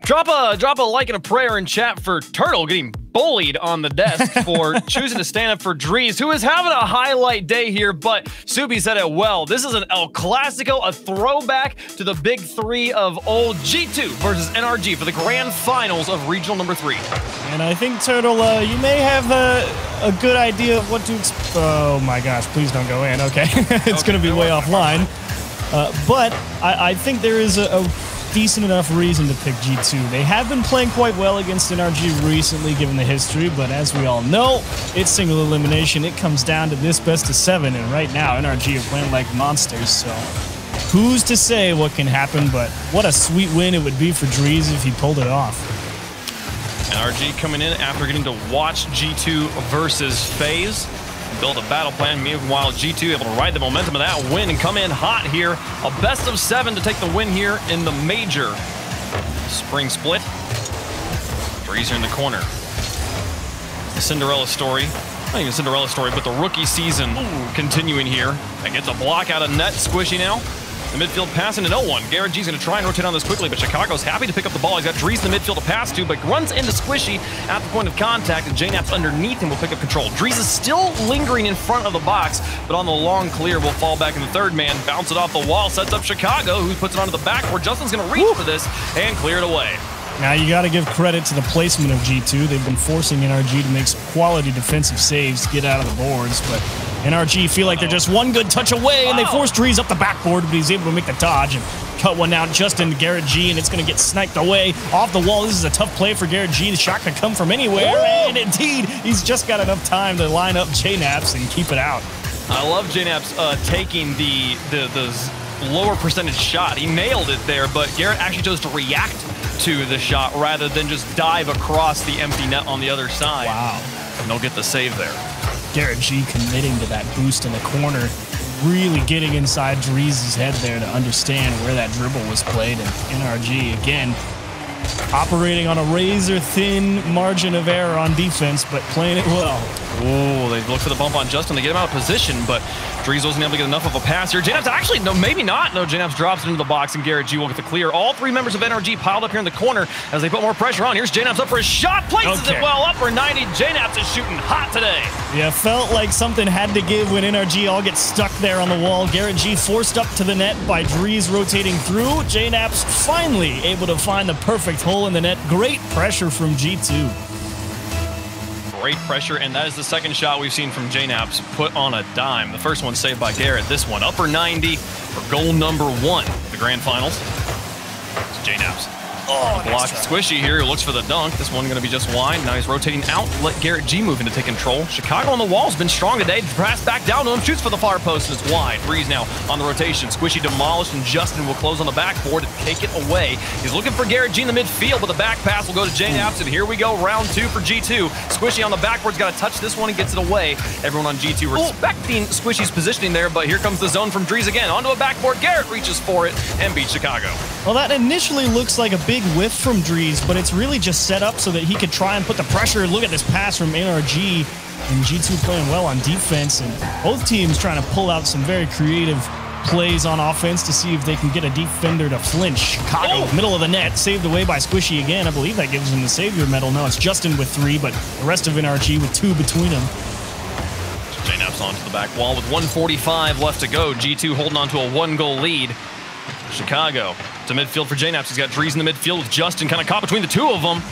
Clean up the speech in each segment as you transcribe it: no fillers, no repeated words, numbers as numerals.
Drop a like and a prayer in chat for Turtle getting bullied on the desk for choosing to stand up for Drees, who is having a highlight day here, but Subi said it well. This is an El Clasico, a throwback to the big three of old G2 versus NRG for the grand finals of regional number 3. And I think, Turtle, you may have a good idea of what to expect. Oh my gosh, please don't go in. Okay, it's going to be way offline. But I think there is a decent enough reason to pick G2. They have been playing quite well against NRG recently, given the history, but as we all know, it's single elimination. It comes down to this best of 7, and right now, NRG are playing like monsters, so who's to say what can happen, but what a sweet win it would be for Drees if he pulled it off. NRG coming in after getting to watch G2 versus FaZe. Build a battle plan. Meanwhile, G2 able to ride the momentum of that win and come in hot here. A best of 7 to take the win here in the major spring split. Drees are in the corner. The Cinderella story. Not even Cinderella story, but the rookie season continuing here. And gets a block out of net. Squishy now. The midfield passing to no one. Garrett G's going to try and rotate on this quickly, but Chicago's happy to pick up the ball. He's got Drees in the midfield to pass to, but runs into Squishy at the point of contact, and JNAP's underneath him will pick up control. Drees is still lingering in front of the box, but on the long clear will fall back in the third man, bounce it off the wall, sets up Chicago, who puts it onto the backboard. Justin's going to reach for this and clear it away. Now you got to give credit to the placement of G2. They've been forcing NRG to make some quality defensive saves to get out of the boards, but NRG feel like they're just one good touch away, and they force Drees up the backboard, but he's able to make the dodge and cut one out just into Garrett G, and it's going to get sniped away off the wall. This is a tough play for Garrett G. The shot could come from anywhere, and indeed, he's just got enough time to line up JNAPs and keep it out. I love JNAPs taking the lower percentage shot. He nailed it there, but Garrett actually chose to react to the shot rather than just dive across the empty net on the other side. Wow. And they'll get the save there. Garrett G committing to that boost in the corner, really getting inside Drees' head there to understand where that dribble was played. And NRG, again, operating on a razor-thin margin of error on defense, but playing it well. Oh, they look for the bump on Justin. They get him out of position, but Drees wasn't able to get enough of a pass here. JNAPs actually, no, maybe not. No, JNAPs drops it into the box, and Garrett G will get the clear. All 3 members of NRG piled up here in the corner as they put more pressure on. Here's JNAPs up for his shot. Places it well, up for 90. JNAPs is shooting hot today. Yeah, felt like something had to give when NRG all gets stuck there on the wall. Garrett G forced up to the net by Drees rotating through. JNAPs finally able to find the perfect hole in the net. Great pressure from G2. Great pressure, and that is the second shot we've seen from JNAPs put on a dime. The first one saved by Garrett. This one, upper 90 for goal number 1, the grand finals. It's JNAPs. Block Squishy here, who looks for the dunk. This one going to be just wide. Now he's rotating out. Let Garrett G move in to take control. Chicago on the wall has been strong today. Pass back down to him. Shoots for the far post, and it's wide. Drees now on the rotation. Squishy demolished, and Justin will close on the backboard and take it away. He's looking for Garrett G in the midfield, but the back pass will go to JNAPs, and here we go. Round 2 for G2. Squishy on the backboard's got to touch this one and gets it away. Everyone on G2 respecting Squishy's positioning there, but here comes the zone from Drees again. Onto a backboard. Garrett reaches for it and beats Chicago. Well, that initially looks like a big whiff from Drees, but it's really just set up so that he could try and put the pressure. Look at this pass from NRG, and G2 playing well on defense, and both teams trying to pull out some very creative plays on offense to see if they can get a defender to flinch. Chicago, middle of the net, saved away by Squishy again. I believe that gives him the Savior medal. Now it's Justin with 3, but the rest of NRG with 2 between them. JNAPs onto the back wall with 1:45 left to go. G2 holding on to a 1-goal lead. Chicago to midfield for JNAPs. He's got Drees in the midfield with Justin kind of caught between the 2 of them.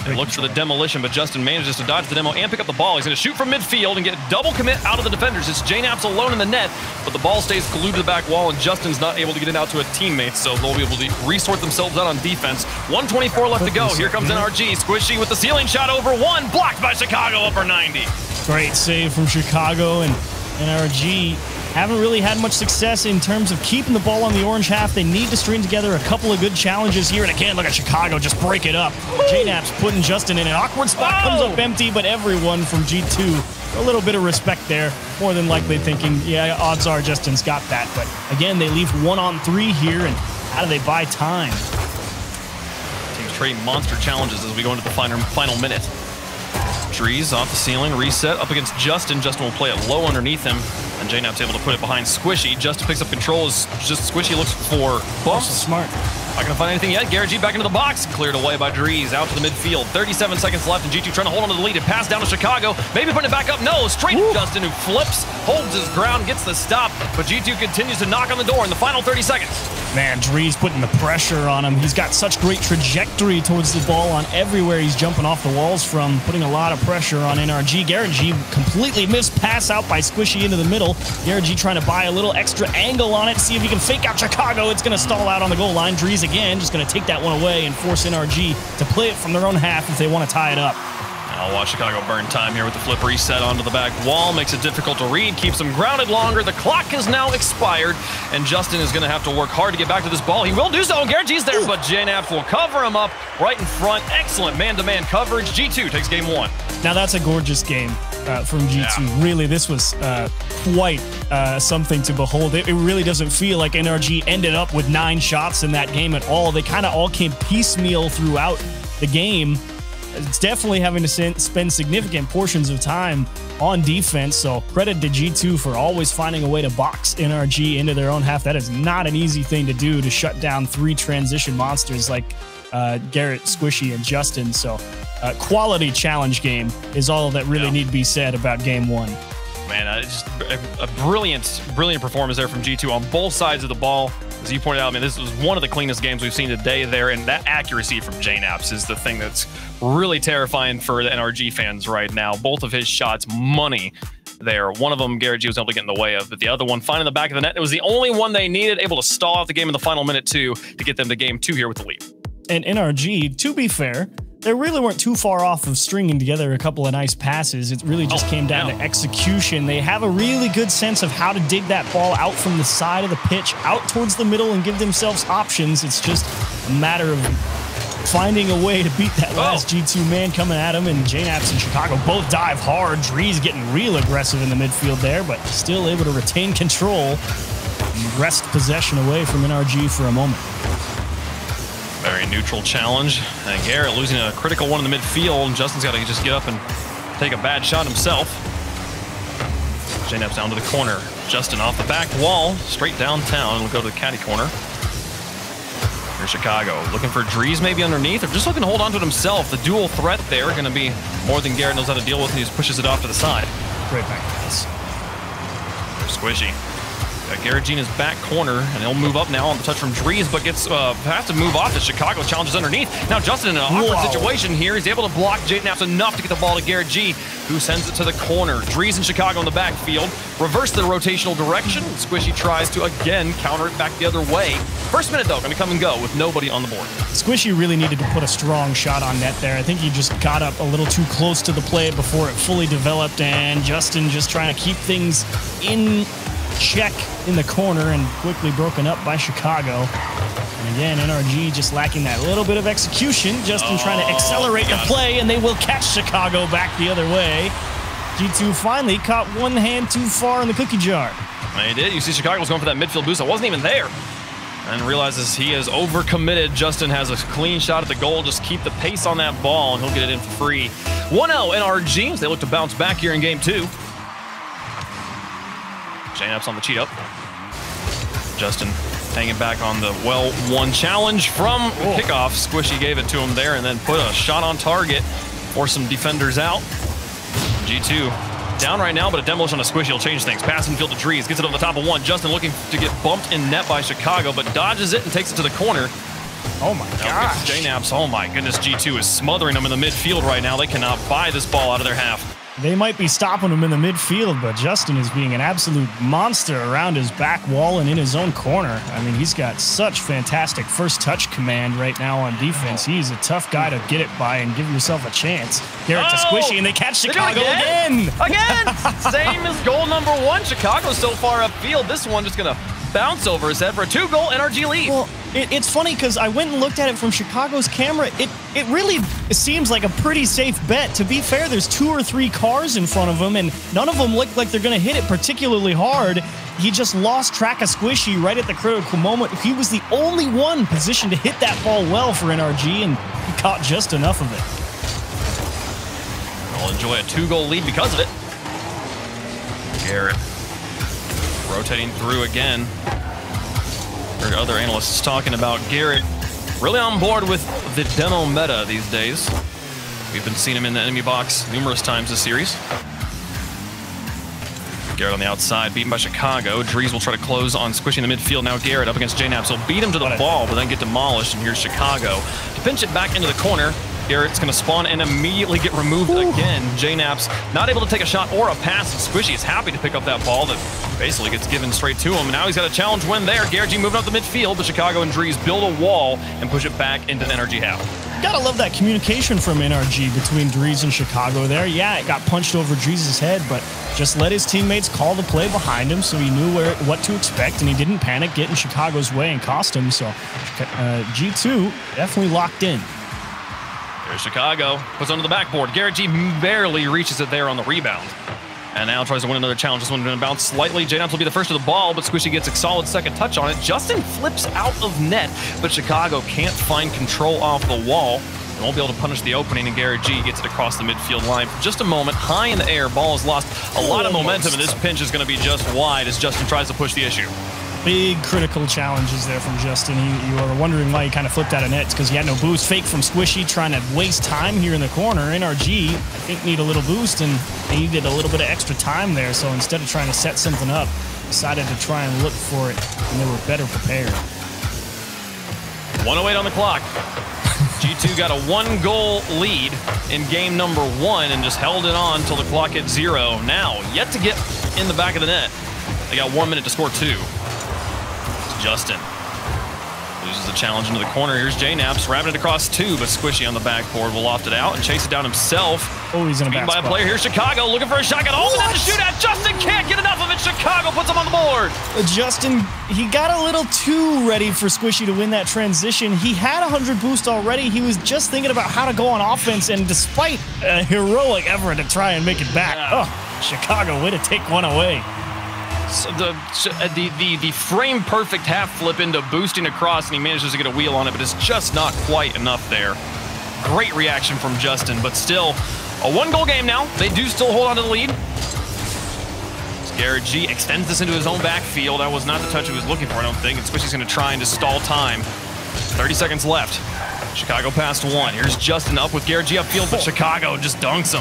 He looks for the demolition, but Justin manages to dodge the demo and pick up the ball. He's going to shoot from midfield and get double commit out of the defenders. It's JNAPs alone in the net, but the ball stays glued to the back wall, and Justin's not able to get it out to a teammate, so they'll be able to resort themselves out on defense. 1:24 left to go. Here comes NRG. Squishy with the ceiling shot over 1, blocked by Chicago, upper 90. Great save from Chicago, and NRG haven't really had much success in terms of keeping the ball on the orange half. They need to string together a couple of good challenges here. And again, look at Chicago just break it up. JNAPs putting Justin in an awkward spot. Comes up empty, but everyone from G2, a little bit of respect there. More than likely thinking, yeah, odds are Justin's got that. But again, they leave 1-on-3 here, and how do they buy time? Teams trading monster challenges as we go into the final minute. Drees off the ceiling, reset up against Justin. Justin will play it low underneath him, and JNAP's able to put it behind Squishy. Justin picks up control as just Squishy looks for bumps. Smart. Not gonna find anything yet. Garrett G back into the box. Cleared away by Drees. Out to the midfield. 37 seconds left, and G2 trying to hold on to the lead. And pass down to Chicago. Maybe putting it back up. No, straight to Justin, who flips, holds his ground, gets the stop. But G2 continues to knock on the door in the final 30 seconds. Man, Drees putting the pressure on him. He's got such great trajectory towards the ball on everywhere he's jumping off the walls from, putting a lot of pressure on NRG. Garrett G completely missed pass out by Squishy into the middle. Garrett G trying to buy a little extra angle on it, see if he can fake out Chicago. It's going to stall out on the goal line. Drees again, just going to take that one away and force NRG to play it from their own half if they want to tie it up. I'll watch Chicago burn time here with the flip reset onto the back wall. Makes it difficult to read, keeps them grounded longer. The clock has now expired, and Justin is going to have to work hard to get back to this ball. He will do so, and Garrett G's there, but JNAP will cover him up right in front. Excellent man-to-man coverage. G2 takes game one. Now that's a gorgeous game from G2. Yeah. Really, this was quite something to behold. It really doesn't feel like NRG ended up with 9 shots in that game at all. They kind of all came piecemeal throughout the game. It's definitely having to spend significant portions of time on defense, so credit to G2 for always finding a way to box NRG into their own half. That is not an easy thing to do, to shut down 3 transition monsters like Garrett, Squishy, and Justin. So quality challenge game is all that really need to be said about game one. Man, just a brilliant performance there from G2 on both sides of the ball. As you pointed out, I mean, this was one of the cleanest games we've seen today there, and that accuracy from JNAPs is the thing that's really terrifying for the NRG fans right now. Both of his shots, money there. One of them, Garrett G was able to get in the way of, but the other one, finding the back of the net. It was the only one they needed, able to stall out the game in the final minute 2 to get them to game 2 here with the lead. And NRG, to be fair, they really weren't too far off of stringing together a couple of nice passes. It really just came down to execution. They have a really good sense of how to dig that ball out from the side of the pitch, out towards the middle, and give themselves options. It's just a matter of finding a way to beat that last G2 man coming at him, and JNAPs and Chicago both dive hard. Drees getting real aggressive in the midfield there, but still able to retain control and wrest possession away from NRG for a moment. Very neutral challenge, and Garrett losing a critical one in the midfield, and Justin's got to just get up and take a bad shot himself. JNAP's down to the corner. Justin off the back wall, straight downtown, and we'll go to the caddy corner. Here's Chicago, looking for Drees maybe underneath, or just looking to hold on to it himself. The dual threat there, going to be more than Garrett knows how to deal with, and he just pushes it off to the side. Great back pass. Squishy. Garrett G in his back corner, and he'll move up now on the touch from Drees, but has to move off as Chicago challenges underneath. Now Justin in an awkward situation here. He's able to block JNAPs enough to get the ball to Garrett G, who sends it to the corner. Drees and Chicago in the backfield. Reverse the rotational direction. Squishy tries to again counter it back the other way. First minute though, going to come and go with nobody on the board. Squishy really needed to put a strong shot on net there. I think he just got up a little too close to the play before it fully developed, and Justin just trying to keep things in check in the corner and quickly broken up by Chicago. And again, NRG just lacking that little bit of execution. Justin trying to accelerate the play, and they will catch Chicago back the other way. G2 finally caught one hand too far in the cookie jar. He did. You see Chicago was going for that midfield boost. I wasn't even there. And realizes he is overcommitted. Justin has a clean shot at the goal. Just keep the pace on that ball, and he'll get it in for free. 1-0 NRG. They look to bounce back here in game 2. JNAP's on the cheat up. Justin hanging back on the well-won challenge from kickoff. Squishy gave it to him there and then put a shot on target for some defenders out. G2 down right now, but a demolition on a Squishy will change things. Passing field to Drees, gets it on the top of one. Justin looking to get bumped in net by Chicago, but dodges it and takes it to the corner. Oh my gosh. JNAPs, oh my goodness, G2 is smothering them in the midfield right now. They cannot buy this ball out of their half. They might be stopping him in the midfield, but Justin is being an absolute monster around his back wall and in his own corner. I mean, he's got such fantastic first touch command right now on defense. He's a tough guy to get it by and give yourself a chance. Garrett to Squishy, and they catch Chicago again. Same as goal number 1. Chicago's so far upfield. This one just going to bounce over his head for a 2-goal NRG lead. Well, it's funny because I went and looked at it from Chicago's camera. It really seems like a pretty safe bet. To be fair, there's 2 or 3 cars in front of him, and none of them look like they're going to hit it particularly hard. He just lost track of Squishy right at the critical moment. He was the only one positioned to hit that ball well for NRG, and he caught just enough of it. Well, enjoy a 2-goal lead because of it. Garrett rotating through again. Heard other analysts talking about Garrett really on board with the demo meta these days. We've been seeing him in the enemy box numerous times this series. Garrett on the outside, beaten by Chicago. Drees will try to close on Squishy in the midfield. Now Garrett up against JNaps. He'll beat him to the ball, but then get demolished. And here's Chicago. To pinch it back into the corner, Garrett's going to spawn and immediately get removed again. JNaps not able to take a shot or a pass. Squishy is happy to pick up that ball that basically gets given straight to him. And now he's got a challenge win there. Garrett G moving up the midfield, but Chicago and Drees build a wall and push it back into the NRG half. Gotta love that communication from NRG between Drees and Chicago there. Yeah, it got punched over Drees' head, but just let his teammates call the play behind him so he knew what to expect, and he didn't panic, get in Chicago's way and cost him. So G2 definitely locked in. There's Chicago, puts onto the backboard. Garrett G barely reaches it there on the rebound. And now tries to win another challenge. This one going to bounce slightly. JNaps will be the first to the ball, but Squishy gets a solid second touch on it. Justin flips out of net, but Chicago can't find control off the wall. And won't be able to punish the opening, and Garrett G gets it across the midfield line for just a moment. High in the air, ball has lost a lot of momentum, and this pinch is going to be just wide as Justin tries to push the issue. Big critical challenges there from Justin. You were wondering why he kind of flipped out of net because he had no boost. Fake from Squishy, trying to waste time here in the corner. NRG, I think, need a little boost, and they needed a little bit of extra time there. So instead of trying to set something up, decided to try and look for it, and they were better prepared. 1:08 on the clock. G2 got a 1-goal lead in game number 1 and just held it on until the clock hit 0. Now, yet to get in the back of the net. They got 1 minute to score 2. Justin loses the challenge into the corner. Here's JNaps, wrapping it across 2, but Squishy on the backboard will loft it out and chase it down himself. Oh, he's in a bad spot. By a player. Here's Chicago looking for a shotgun. Oh, and then the shootout. Justin can't get enough of it. Chicago puts him on the board. Justin, he got a little too ready for Squishy to win that transition. He had 100 boost already. He was just thinking about how to go on offense, and despite a heroic effort to try and make it back, Chicago way to take one away. So the frame perfect half flip into boosting across, and he manages to get a wheel on it, but it's just not quite enough there. Great reaction from Justin, but still a 1-goal game now. They do still hold on to the lead. Garrett G extends this into his own backfield. That was not the touch he was looking for, I don't think. And Squishy's going to try and just stall time. 30 seconds left. Chicago past 1. Here's Justin up with Garrett G upfield, but Chicago just dunks him.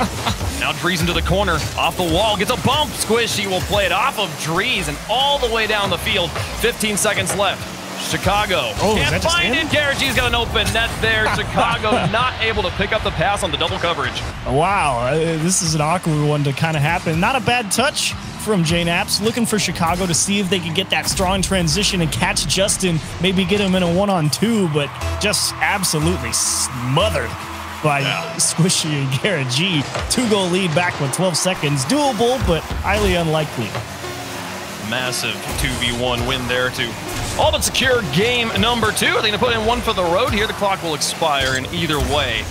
Now Drees into the corner, off the wall, gets a bump. Squishy will play it off of Drees and all the way down the field. 15 seconds left. Chicago can't find it. Garrett G's got an open net there. Chicago not able to pick up the pass on the double coverage. Wow, this is an awkward one to kind of happen. Not a bad touch from JNaps, looking for Chicago to see if they can get that strong transition and catch Justin, maybe get him in a 1-on-2, but just absolutely smothered by Squishy and Garrett G. 2-goal lead back with 12 seconds. Doable, but highly unlikely. Massive 2v1 win there to all but secure game number 2. They're going to put in 1 for the road here. The clock will expire in either way.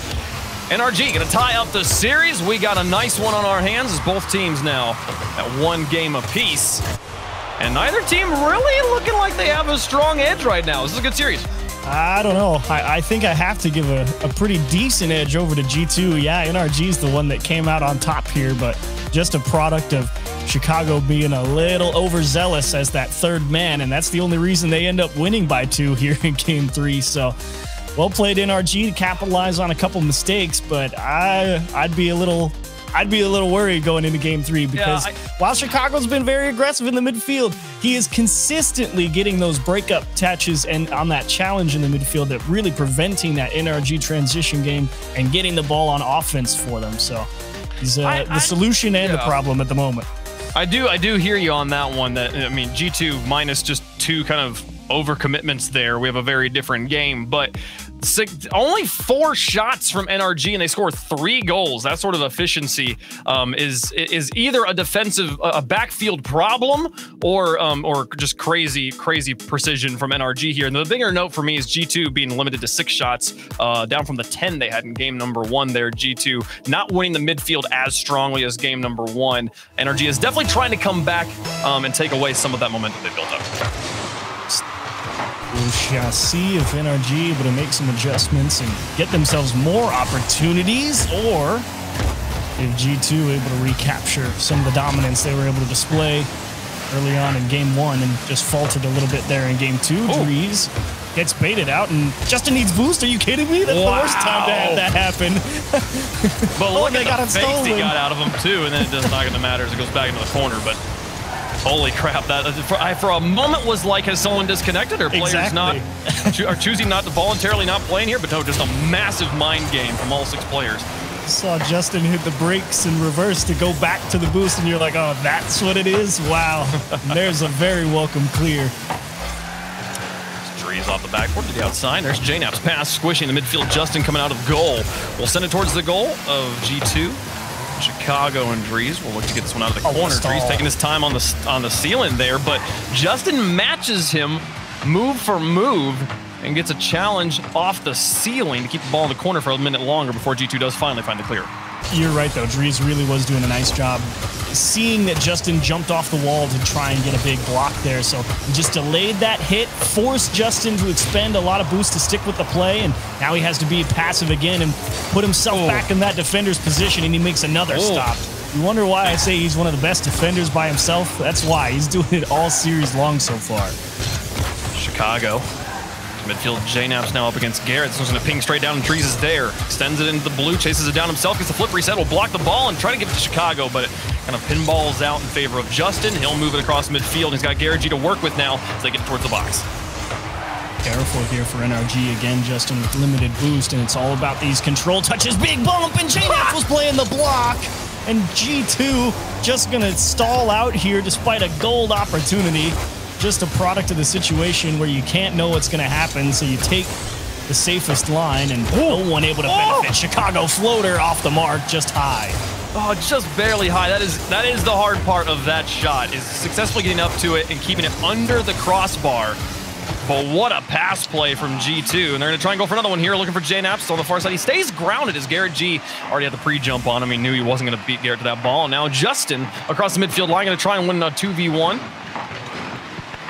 NRG going to tie up the series. We got a nice one on our hands as both teams now at 1 game apiece. And neither team really looking like they have a strong edge right now. This is a good series. I don't know. I think I have to give a pretty decent edge over to G2. Yeah, NRG's the one that came out on top here, but just a product of Chicago being a little overzealous as that third man, and that's the only reason they end up winning by 2 here in game 3. So well played NRG to capitalize on a couple mistakes, but I'd be a little worried going into game 3 because while Chicago's been very aggressive in the midfield, he is consistently getting those breakup touches and on that challenge in the midfield that really preventing that NRG transition game and getting the ball on offense for them. So he's the solution and the problem at the moment. I do hear you on that one. That, I mean, G2 minus just 2 kind of overcommitments there. We have a very different game, but only 4 shots from NRG and they score 3 goals. That sort of efficiency is either a backfield problem or just crazy precision from NRG here. And the bigger note for me is G2 being limited to 6 shots, down from the 10 they had in game number 1 there. G2 not winning the midfield as strongly as game number 1. NRG is definitely trying to come back and take away some of that momentum they built up. We shall see if NRG able to make some adjustments and get themselves more opportunities, or If G2 able to recapture some of the dominance they were able to display early on in game 1 and just faltered a little bit there in game 2. Drees gets baited out, and Justin needs boost. Are you kidding me? That's the worst time to have that happen. But look at the face he got out of him, too, and then it does not going to matter as it goes back into the corner. But holy crap, that for a moment was like, has someone disconnected, or players are choosing not to voluntarily not playing here? But no, just a massive mind game from all 6 players. Saw Justin hit the brakes in reverse to go back to the boost, and you're like, oh, that's what it is? Wow. There's a very welcome clear. Drees off the backboard to the outside. There's JNap's pass, squishing the midfield. Justin coming out of goal. We'll send it towards the goal of G2. Chicago and Drees will look to get this one out of the corner. Drees taking his time on the ceiling there, but Justin matches him move for move and gets a challenge off the ceiling to keep the ball in the corner for a minute longer before G2 does finally find the clear. You're right, though. Drees really was doing a nice job seeing that Justin jumped off the wall to try and get a big block there. So he just delayed that hit, forced Justin to expend a lot of boost to stick with the play, and now he has to be passive again and put himself back in that defender's position, and he makes another stop. You wonder why I say he's one of the best defenders by himself? That's why. He's doing it all series long so far. Chicago. Midfield, JNap's now up against Garrett. This one's going to ping straight down, and Drees is there. Extends it into the blue, chases it down himself, gets the flip reset, will block the ball and try to give it to Chicago, but it kind of pinballs out in favor of Justin. He'll move it across midfield. He's got Garrett G to work with now as they get towards the box. Careful here for NRG. Again, Justin with limited boost, and it's all about these control touches. Big bump, and JNap was playing the block. And G2 just going to stall out here despite a gold opportunity. Just a product of the situation where you can't know what's going to happen, so you take the safest line, and no one able to benefit. Chicago floater off the mark, just high. Oh, just barely high. That is the hard part of that shot, is successfully getting up to it and keeping it under the crossbar. But what a pass play from G2, and they're going to try and go for another one here, looking for JNap. So on the far side, he stays grounded as Garrett G already had the pre-jump on him. He knew he wasn't going to beat Garrett to that ball, and now Justin across the midfield line going to try and win a 2v1.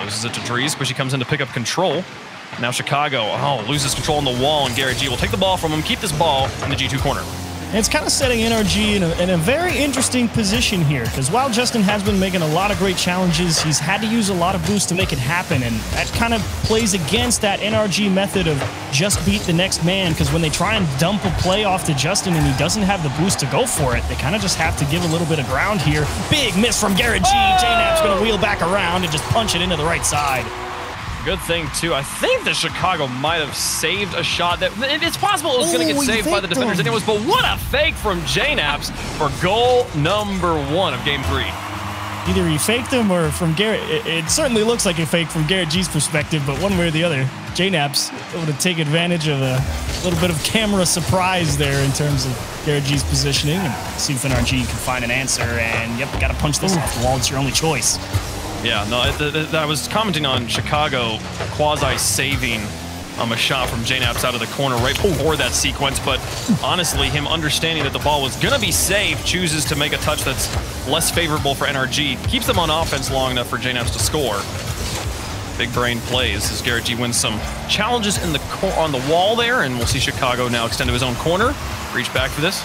Loses it to Drees, but she comes in to pick up control. Now Chicago, loses control on the wall, and Garrett G will take the ball from him, keep this ball in the G2 corner. And it's kind of setting NRG in a very interesting position here, because while Justin has been making a lot of great challenges, he's had to use a lot of boost to make it happen, and that kind of plays against that NRG method of just beat the next man, because when they try and dump a play off to Justin and he doesn't have the boost to go for it, they kind of just have to give a little bit of ground here. Big miss from Garrett G. JNap's going to wheel back around and just punch it into the right side. Good thing, too. I think that Chicago might have saved a shot that it's possible it was going to get saved by the defenders anyways, but what a fake from JNap's for goal number 1 of game 3. Either he faked him or from Garrett. It certainly looks like a fake from Garrett G's perspective, but one way or the other, JNap's able to take advantage of a little bit of camera surprise there in terms of Garrett G's positioning, and see if NRG can find an answer, and yep, got to punch this off the wall. It's your only choice. Yeah, no, I was commenting on Chicago quasi-saving a shot from JNap's out of the corner right before that sequence, but honestly, him understanding that the ball was going to be saved, chooses to make a touch that's less favorable for NRG, keeps them on offense long enough for JNap's to score. Big brain plays as Garrett G wins some challenges on the wall there, and we'll see Chicago now extend to his own corner. Reach back for this.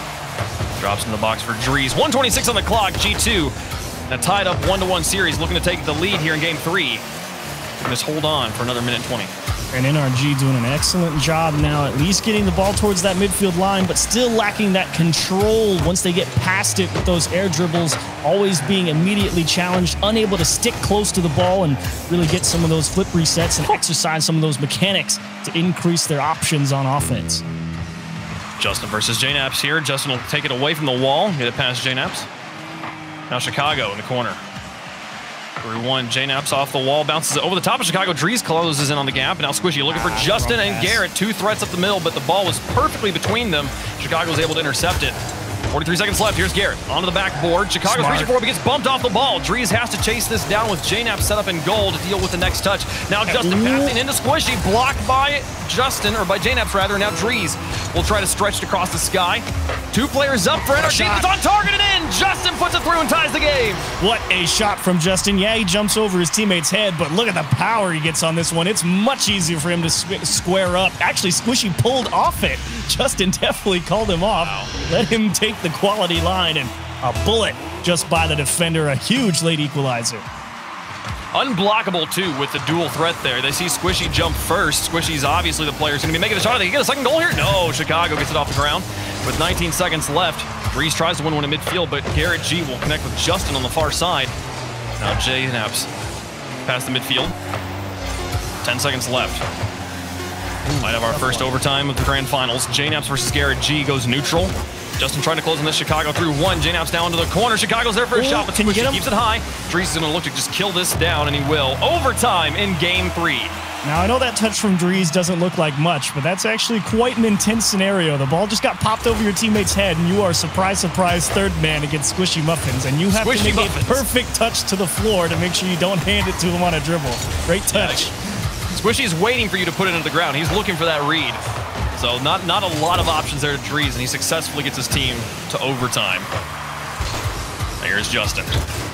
Drops in the box for Drees. 1:26 on the clock, G2. A tied up 1-1 series, looking to take the lead here in game 3. Just hold on for another minute 20. And NRG doing an excellent job now, at least getting the ball towards that midfield line, but still lacking that control once they get past it with those air dribbles, always being immediately challenged, unable to stick close to the ball and really get some of those flip resets and exercise some of those mechanics to increase their options on offense. Justin versus JNap's here. Justin will take it away from the wall, get it past JNap's. Now Chicago in the corner. 3-1, JNap's off the wall, bounces it over the top of Chicago. Drees closes in on the gap, and now Squishy looking for Justin and Garrett. 2 threats up the middle, but the ball was perfectly between them. Chicago was able to intercept it. 43 seconds left. Here's Garrett onto the backboard. Chicago's reaching for it, but gets bumped off the ball. Drees has to chase this down with JNap set up in goal to deal with the next touch. Now Justin passing into Squishy, blocked by Justin, or by JNap's rather. Now Drees will try to stretch it across the sky. 2 players up for NRG. It's on target and in. and Justin puts it through and ties the game. What a shot from Justin. Yeah, he jumps over his teammate's head, but look at the power he gets on this one. It's much easier for him to square up. Actually, Squishy pulled off it. Justin definitely called him off. Wow. Let him take the quality line, and a bullet just by the defender. A huge late equalizer. Unblockable, too, with the dual threat there. They see Squishy jump first. Squishy's obviously the player who's going to be making the shot. They get a second goal here? No, Chicago gets it off the ground. With 19 seconds left, Drees tries to win one in midfield, but Garrett G will connect with Justin on the far side. Now JNAPS past the midfield. 10 seconds left. Might have our first overtime of the grand finals. JNAPS versus Garrett G goes neutral. Justin trying to close on this. Chicago through one. JNAPS down to the corner. Chicago's there for a shot, but Squishy keeps it high. Drees is going to look to just kill this down, and he will. Overtime in game 3. Now, I know that touch from Drees doesn't look like much, but that's actually quite an intense scenario. The ball just got popped over your teammate's head, and you are, surprise, surprise, third man against Squishy Muffins, and you have to make a perfect touch to the floor to make sure you don't hand it to him on a dribble. Great touch. Yeah, Squishy's waiting for you to put it into the ground. He's looking for that read. So not a lot of options there to Drees, and he successfully gets his team to overtime. Here's Justin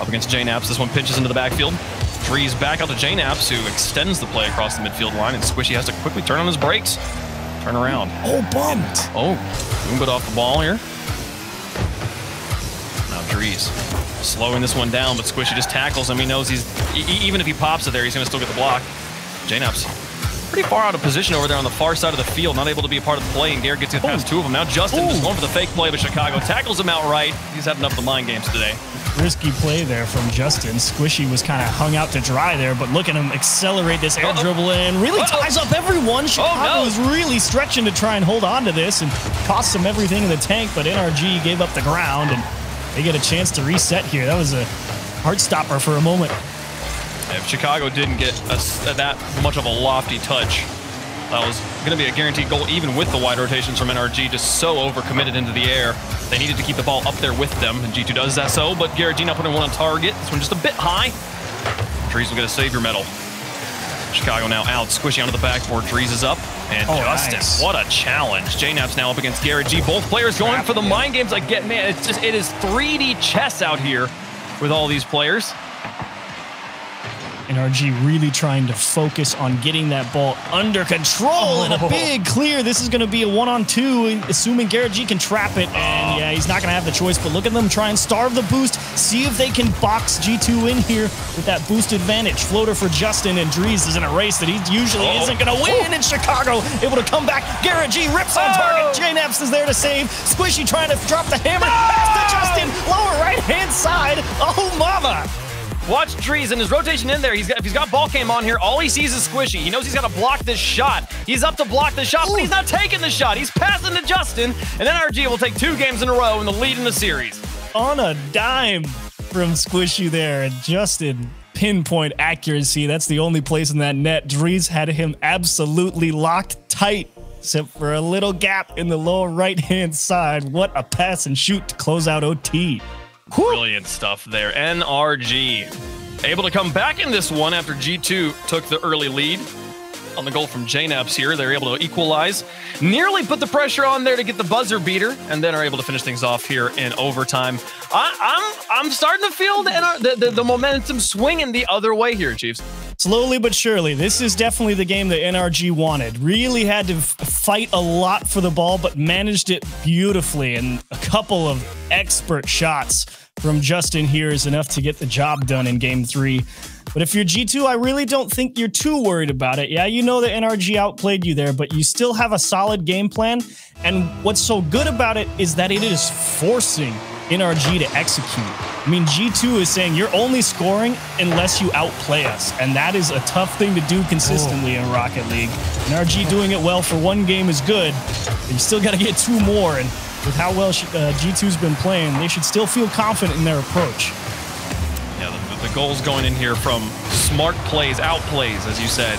up against JNAPS. This one pinches into the backfield. Drees back out to JNAPS, who extends the play across the midfield line, and Squishy has to quickly turn on his brakes. Turn around. Oh, bumped. Oh, Goombit off the ball here. Now Drees slowing this one down, but Squishy just tackles him. He knows even if he pops it there, he's going to still get the block. JNAPS pretty far out of position over there on the far side of the field, not able to be a part of the play, and Garrett gets it past two of them. Now Justin just going for the fake play, but Chicago tackles him outright. He's had enough of the mind games today. Risky play there from Justin. Squishy was kind of hung out to dry there, but look at him accelerate this air dribble and really ties up everyone. Chicago is really stretching to try and hold on to this and costs them everything in the tank, but NRG gave up the ground, and they get a chance to reset here. That was a heart stopper for a moment. If Chicago didn't get that much of a lofty touch, that was going to be a guaranteed goal, even with the wide rotations from NRG, just so overcommitted into the air. They needed to keep the ball up there with them, and G2 does that so, but Garrett G not putting one on target. This one just a bit high. Drees will get a savior medal. Chicago now out. Squishy onto the backboard. Drees is up. And Justin, nice. What a challenge. JNAPS now up against Garrett G. Both players going for the mind games. Like, man, it is 3D chess out here with all these players. NRG really trying to focus on getting that ball under control and a big clear. This is going to be a 1-on-2, assuming Garrett G can trap it. And yeah, he's not going to have the choice, but look at them try and starve the boost, see if they can box G2 in here with that boost advantage. Floater for Justin, and Drees is in a race that he usually isn't going to win. And Chicago able to come back. Garrett G rips on target. JNAPS is there to save. Squishy trying to drop the hammer. Pass to Justin. Lower right-hand side. Oh, mama. Watch Drees and his rotation in there. If he's got ball cam on here, all he sees is Squishy. He knows he's got to block this shot. He's up to block the shot, but he's not taking the shot. He's passing to Justin, and NRG will take 2 games in a row in the lead in the series. On a dime from Squishy there, and Justin, pinpoint accuracy. That's the only place in that net. Drees had him absolutely locked tight, except for a little gap in the lower right-hand side. What a pass and shoot to close out OT. Brilliant stuff there. NRG able to come back in this one after G2 took the early lead on the goal from JNAPS here. They're able to equalize, nearly put the pressure on there to get the buzzer beater, and then are able to finish things off here in overtime. I'm starting to feel the momentum swinging the other way here, Chiefs. Slowly but surely, this is definitely the game that NRG wanted. Really had to fight a lot for the ball, but managed it beautifully, and a couple of expert shots from Justin here is enough to get the job done in Game 3. But if you're G2, I really don't think you're too worried about it. Yeah, you know that NRG outplayed you there, but you still have a solid game plan, and what's so good about it is that it is forcing NRG to execute. I mean, G2 is saying you're only scoring unless you outplay us, and that is a tough thing to do consistently in Rocket League. NRG doing it well for 1 game is good, but you still got to get 2 more, and with how well G2's been playing, they should still feel confident in their approach. Yeah, the goals going in here from smart plays, outplays, as you said,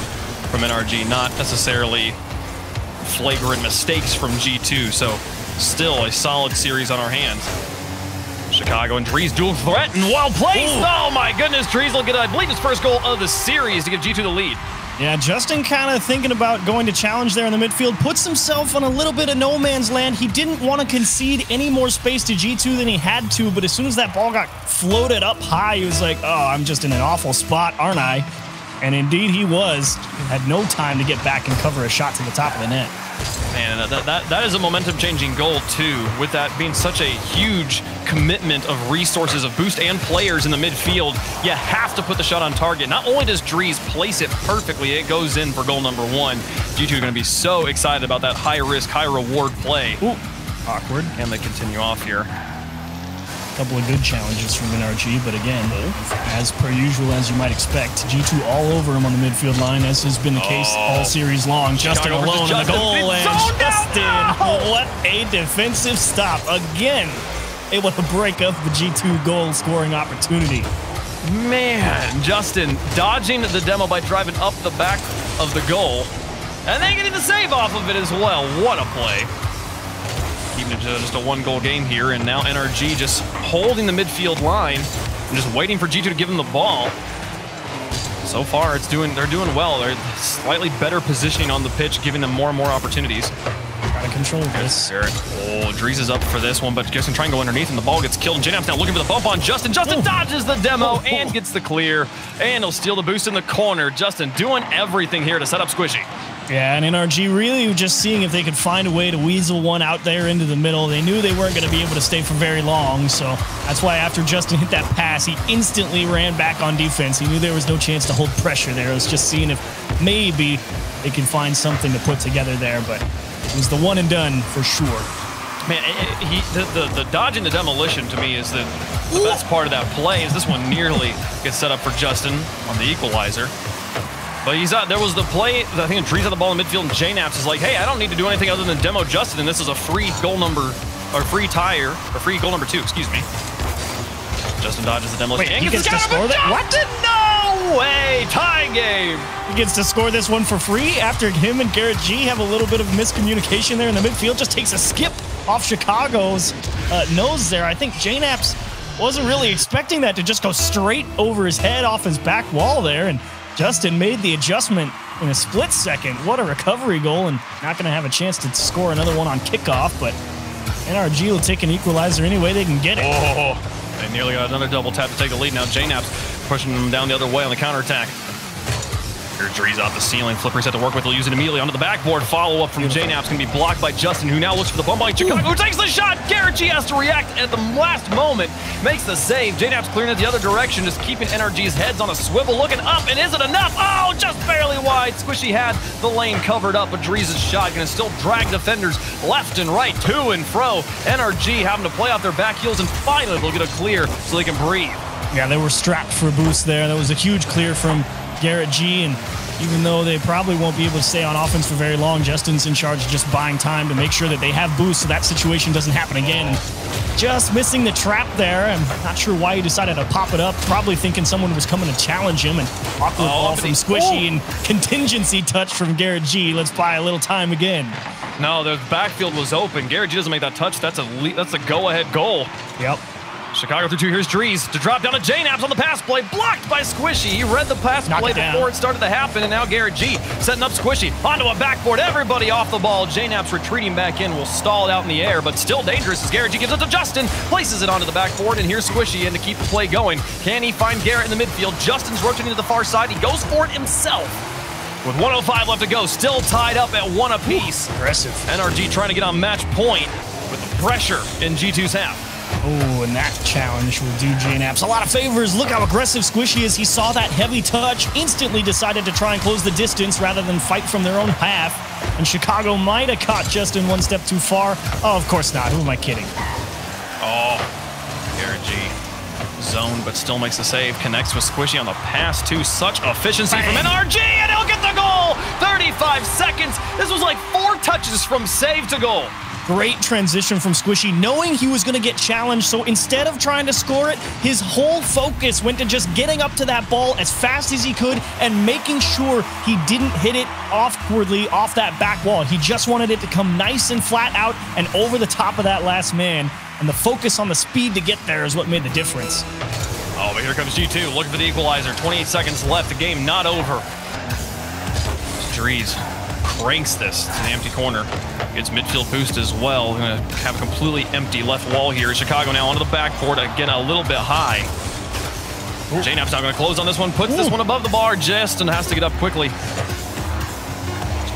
from NRG, not necessarily flagrant mistakes from G2, so still a solid series on our hands. Chicago and Drees dual threat and wild plays. Oh my goodness, Drees will get, I believe, his first goal of the series to give G2 the lead. Yeah, Justin kind of thinking about going to challenge there in the midfield, puts himself on a little bit of no man's land. He didn't want to concede any more space to G2 than he had to, but as soon as that ball got floated up high, he was like, oh, I'm just in an awful spot, aren't I? And indeed he was. He had no time to get back and cover a shot to the top of the net. Man, that is a momentum-changing goal, too, with that being such a huge commitment of resources, of boost and players in the midfield. You have to put the shot on target. Not only does Dries place it perfectly, it goes in for goal number 1. G2 are going to be so excited about that high-risk, high-reward play. Ooh, awkward. Can they continue off here? A couple of good challenges from NRG, but again, as per usual, as you might expect, G2 all over him on the midfield line, as has been the case all series long. Justin alone in the goal, and Justin, what a defensive stop. Again, able to break up the G2 goal scoring opportunity. Man, Justin dodging the demo by driving up the back of the goal, and then getting the save off of it as well. What a play. Keeping it to just a 1-goal game here, and now NRG just holding the midfield line and just waiting for G2 to give them the ball. So far, they're doing well. They're slightly better positioning on the pitch, giving them more and more opportunities. Gotta control this. Oh, Dries is up for this one, but Justin trying to go underneath, and the ball gets killed. And JNAP's now looking for the bump on Justin. Justin dodges the demo and gets the clear, and he'll steal the boost in the corner. Justin doing everything here to set up Squishy. Yeah, and NRG really just seeing if they could find a way to weasel one out there into the middle. They knew they weren't going to be able to stay for very long, so that's why after Justin hit that pass, he instantly ran back on defense. He knew there was no chance to hold pressure there. It was just seeing if maybe they could find something to put together there, but it was the one and done for sure. Man, the dodge and the demolition to me is the best part of that play. Is this one nearly gets set up for Justin on the equalizer. But he's out. There was the play, I think Dries had the ball in midfield, and JNAPS is like, hey, I don't need to do anything other than demo Justin, and this is a free goal number, or free goal number 2, excuse me. Justin dodges the demolition. Wait, he gets to score that? What? No way! Tie game! He gets to score this one for free after him and Garrett G have a little bit of miscommunication there in the midfield. Just takes a skip off Chicago's nose there. I think JNAPS wasn't really expecting that to just go straight over his head off his back wall there, and Justin made the adjustment in a split second. What a recovery goal, and not going to have a chance to score another one on kickoff, but NRG will take an equalizer any way they can get it. Oh, they nearly got another double tap to take the lead. Now JNAPS pushing them down the other way on the counterattack. Here's Dries off the ceiling. Flipper's had to work with. He'll use it immediately onto the backboard. Follow-up from JNAP's going to be blocked by Justin, who now looks for the bump by Chicago, who takes the shot. Garrett G has to react at the last moment. Makes the save. JNAP's clearing it the other direction, just keeping NRG's heads on a swivel, looking up, and is it enough? Oh, just barely wide. Squishy had the lane covered up, but Dries' shot going to still drag defenders left and right, to and fro. NRG having to play off their back heels, and finally they'll get a clear so they can breathe. Yeah, they were strapped for a boost there. That was a huge clear from Garrett G, and even though they probably won't be able to stay on offense for very long, Justin's in charge of just buying time to make sure that they have boosts so that situation doesn't happen again. And just missing the trap there. I'm not sure why he decided to pop it up, probably thinking someone was coming to challenge him, and awkward ball from Squishy and contingency touch from Garrett G. Let's buy a little time again. No, the backfield was open. Garrett G doesn't make that touch. That's a go-ahead goal. Yep. Chicago through 2. Here's Dries to drop down to JNAPS on the pass play. Blocked by Squishy. He read the pass play before it started to happen, and now Garrett G setting up Squishy onto a backboard. Everybody off the ball. JNAPS retreating back in. Will stall it out in the air, but still dangerous as Garrett G gives it to Justin. Places it onto the backboard, and here's Squishy in to keep the play going. Can he find Garrett in the midfield? Justin's rotating to the far side. He goes for it himself. With 1:05 left to go, still tied up at 1 apiece. Aggressive. NRG trying to get on match point with the pressure in G2's half. Oh, and that challenge will do JNAPS a lot of favors. Look how aggressive Squishy is. He saw that heavy touch, instantly decided to try and close the distance rather than fight from their own half. And Chicago might have caught Justin one step too far. Oh, of course not. Who am I kidding? Oh, Garrett G. Zone, but still makes the save. Connects with Squishy on the pass, too. Such efficiency from NRG, and he'll get the goal! 35 seconds. This was like 4 touches from save to goal. Great transition from Squishy, knowing he was going to get challenged, so instead of trying to score it, his whole focus went to just getting up to that ball as fast as he could and making sure he didn't hit it awkwardly off that back wall. He just wanted it to come nice and flat out and over the top of that last man, and the focus on the speed to get there is what made the difference. Oh, but here comes G2 looking for the equalizer. 28 seconds left, the game not over. Drees cranks this to the empty corner. Gets midfield boost as well. Gonna have a completely empty left wall here. Chicago now onto the backboard. Again, a little bit high. JNAP's not gonna close on this one. Puts this one above the bar. Justin has to get up quickly.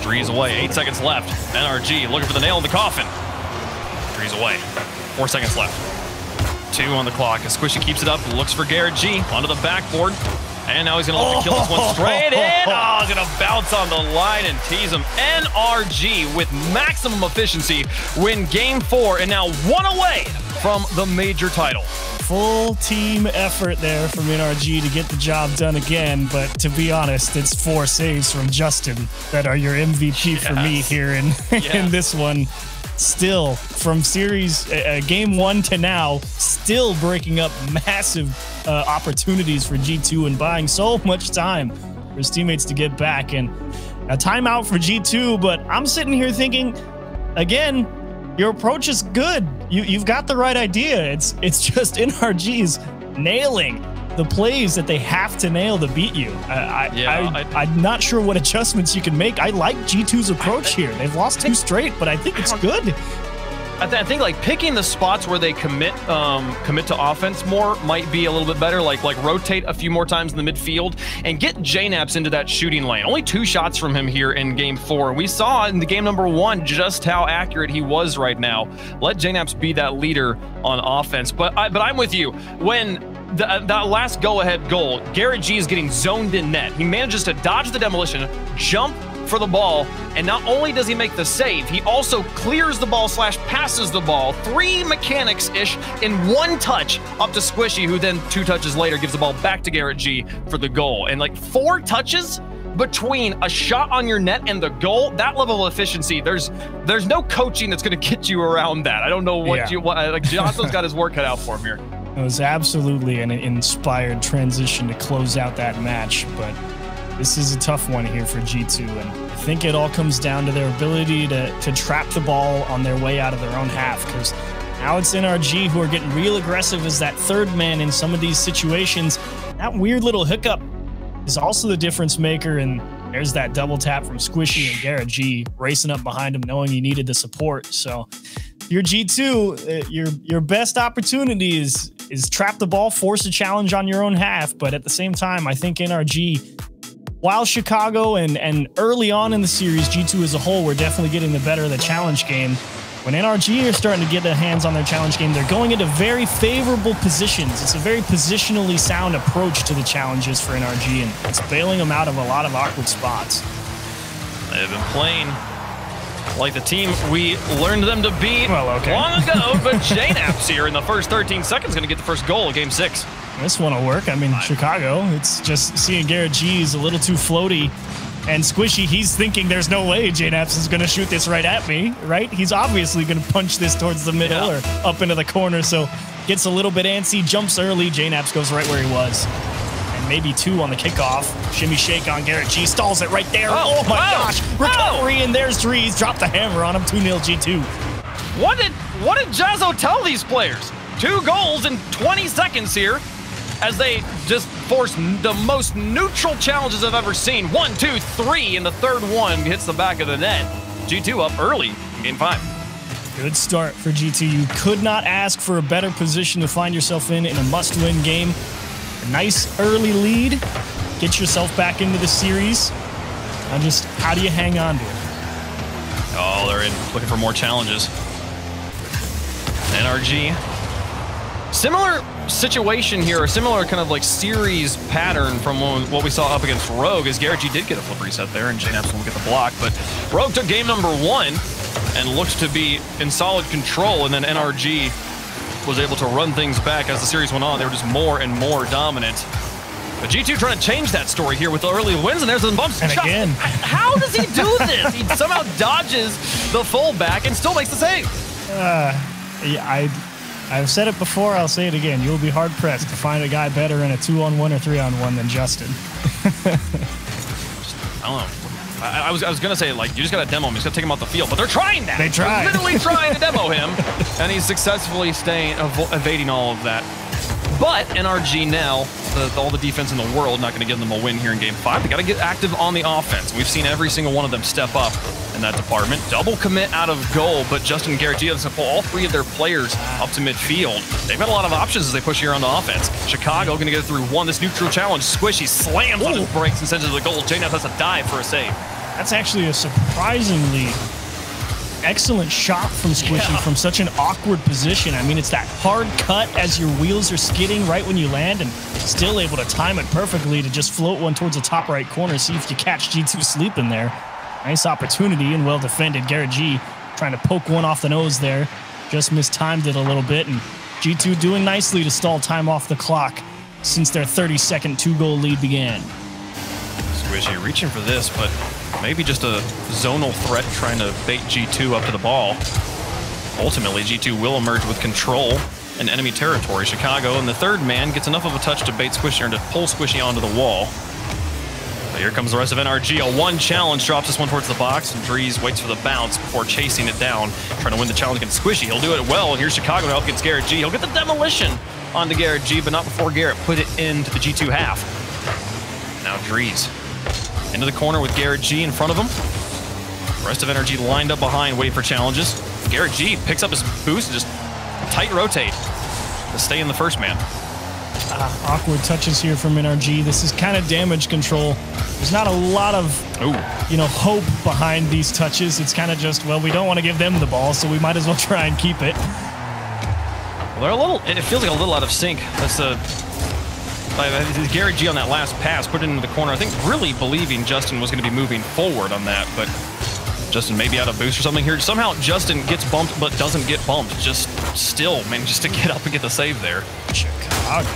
Drees away. 8 seconds left. NRG looking for the nail in the coffin. Drees away. 4 seconds left. 2 on the clock as Squishy keeps it up. Looks for Garrett G onto the backboard. And now he's going to look to kill this one straight in. Oh, he's going to bounce on the line and tease him. NRG with maximum efficiency win game 4 and now 1 away from the major title. Full team effort there from NRG to get the job done again. But to be honest, it's 4 saves from Justin that are your MVP for me here in this one. Still, from series game 1 to now, still breaking up massive opportunities for G2 and buying so much time for his teammates to get back. And a timeout for G2, but I'm sitting here thinking, again, your approach is good. You've got the right idea. It's just NRG's nailing the plays that they have to nail to beat you. I'm not sure what adjustments you can make. I like G2's approach here. They've lost 2 straight, but I think it's good. I think like picking the spots where they commit to offense more might be a little bit better. Like rotate a few more times in the midfield and get JNAPS into that shooting lane. Only 2 shots from him here in game 4. We saw in the game number 1 just how accurate he was right now. Let JNAPS be that leader on offense. But I'm with you. When that last go-ahead goal, Garrett G is getting zoned in net. He manages to dodge the demolition, jump for the ball, and not only does he make the save, he also clears the ball / passes the ball. 3 mechanics-ish in 1 touch up to Squishy, who then 2 touches later gives the ball back to Garrett G for the goal. And like 4 touches between a shot on your net and the goal, that level of efficiency, there's no coaching that's going to get you around that. I don't know what like Johnson's got his work cut out for him here. It was absolutely an inspired transition to close out that match, but this is a tough one here for G2, and I think it all comes down to their ability to trap the ball on their way out of their own half, because now it's NRG who are getting real aggressive as that 3rd man in some of these situations. That weird little hiccup is also the difference maker, and there's that double tap from Squishy and Garrett G racing up behind him knowing he needed the support. So your G2, your best opportunity is trap the ball, force a challenge on your own half, but at the same time, I think NRG, while Chicago and early on in the series, G2 as a whole, we're definitely getting the better of the challenge game. When NRG are starting to get their hands on their challenge game, they're going into very favorable positions. It's a very positionally sound approach to the challenges for NRG, and it's bailing them out of a lot of awkward spots. They've been playing like the team we learned them to be long ago, but JNAPS here in the first 13 seconds going to get the first goal of game 6. This one will work. I mean, Chicago, it's just seeing Garrett G is a little too floaty. And Squishy, he's thinking there's no way JNAPS is going to shoot this right at me, right? He's obviously going to punch this towards the middle or up into the corner. So gets a little bit antsy, jumps early. JNAPS goes right where he was. And maybe 2 on the kickoff. Shimmy shake on Garrett G. Stalls it right there. Oh my gosh. Recovery, and there's Drees. Drop the hammer on him. 2-0 G2. What did Jazzo tell these players? 2 goals in 20 seconds here, as they just force the most neutral challenges I've ever seen. 1, 2, 3, and the 3rd one hits the back of the net. G2 up early in game 5. Good start for G2. You could not ask for a better position to find yourself in a must-win game. A nice early lead. Get yourself back into the series. Now just, how do you hang on to it? Oh, they're looking for more challenges. NRG. Similar situation here, a similar kind of like series pattern from what we saw up against Rogue, as Garrett G did get a flip reset there, and JNAPS will get the block, but Rogue took game number 1 and looks to be in solid control, and then NRG was able to run things back as the series went on. They were just more and more dominant. But G2 trying to change that story here with the early wins, and there's the bumps. And again. How does he do this? He somehow dodges the fullback and still makes the save. Yeah, I've said it before, I'll say it again. You'll be hard-pressed to find a guy better in a 2-on-1 or 3-on-1 than Justin. I don't know. I was going to say, like, you just got to demo him. You just got to take him off the field. But they're trying that. They tried. They're literally trying to demo him. And he's successfully evading all of that. But NRG now, all the defense in the world, not going to give them a win here in Game 5. They got to get active on the offense. We've seen every single one of them step up in that department. Double commit out of goal, but Justin and Garrett G has to pull all three of their players up to midfield. They've got a lot of options as they push here on the offense. Chicago going to get it through one. This neutral challenge, Squishy slams on his brakes and sends it to the goal. JNF has to dive for a save. That's actually a surprisingly excellent shot from Squishy from such an awkward position. I mean, it's that hard cut as your wheels are skidding right when you land, and still able to time it perfectly to just float one towards the top right corner, see if you catch G2 sleeping there. Nice opportunity and well defended. Garrett G trying to poke one off the nose there. Just mistimed it a little bit, and G2 doing nicely to stall time off the clock since their 30-second two-goal lead began. Squishy reaching for this, but maybe just a zonal threat trying to bait G2 up to the ball. Ultimately, G2 will emerge with control in enemy territory. Chicago and the third man gets enough of a touch to bait Squishy and to pull Squishy onto the wall. But here comes the rest of NRG. A one challenge, drops this one towards the box, and Drees waits for the bounce before chasing it down, trying to win the challenge against Squishy. He'll do it well, and here's Chicago to help against Garrett G. He'll get the demolition onto Garrett G, but not before Garrett put it into the G2 half. Now Drees into the corner with Garrett G in front of him. The rest of NRG lined up behind, waiting for challenges. Garrett G picks up his boost and just tight rotate to stay in the first man. Awkward touches here from NRG. This is kind of damage control. There's not a lot of, hope behind these touches. It's kind of just, well, we don't want to give them the ball, so we might as well try and keep it. Well, they're a little, it feels like a little out of sync. That's the Garrett G on that last pass, put it into the corner. I think really believing Justin was going to be moving forward on that, but Justin maybe out of boost or something here. Somehow Justin gets bumped, but doesn't get bumped. Just still manages to get up and get the save there. Chicago.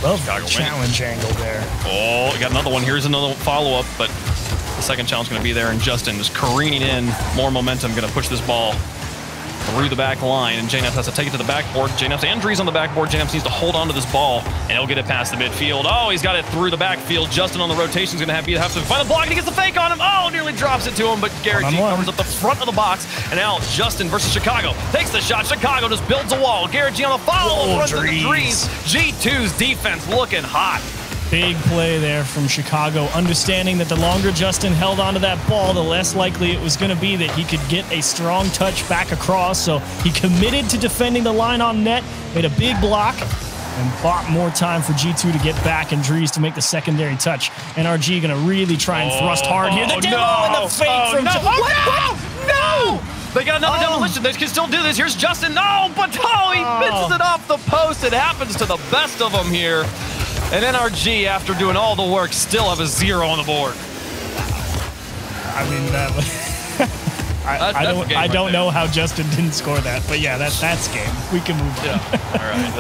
Love Chicago challenge angle there. Oh, we got another one. Here's another follow-up, but the second challenge going to be there, and Justin is careening in. More momentum, going to push this ball through the back line, and JNF has to take it to the backboard. JNF's Andrews on the backboard. JNF needs to hold on to this ball, and he'll get it past the midfield. Oh, he's got it through the backfield. Justin on the rotation is going to have to find a block, and he gets the fake on him. Oh, nearly drops it to him, but Garrett G covers up the front of the box, and now Justin versus Chicago. Takes the shot. Chicago just builds a wall. Garrett G on the follow. Runs into the Drees. G2's defense looking hot. Big play there from Chicago, understanding that the longer Justin held onto that ball, the less likely it was going to be that he could get a strong touch back across. So he committed to defending the line on net, made a big block, and bought more time for G2 to get back and Drees to make the secondary touch. NRG going to really try and thrust hard here. The demo and the fake from No! They got another demolition. They can still do this. Here's Justin. No, but he misses it off the post. It happens to the best of them here. And NRG, after doing all the work, still have a 0 on the board. I mean, that was, I don't know how Justin didn't score that, but yeah, that's game. We can move on. All right,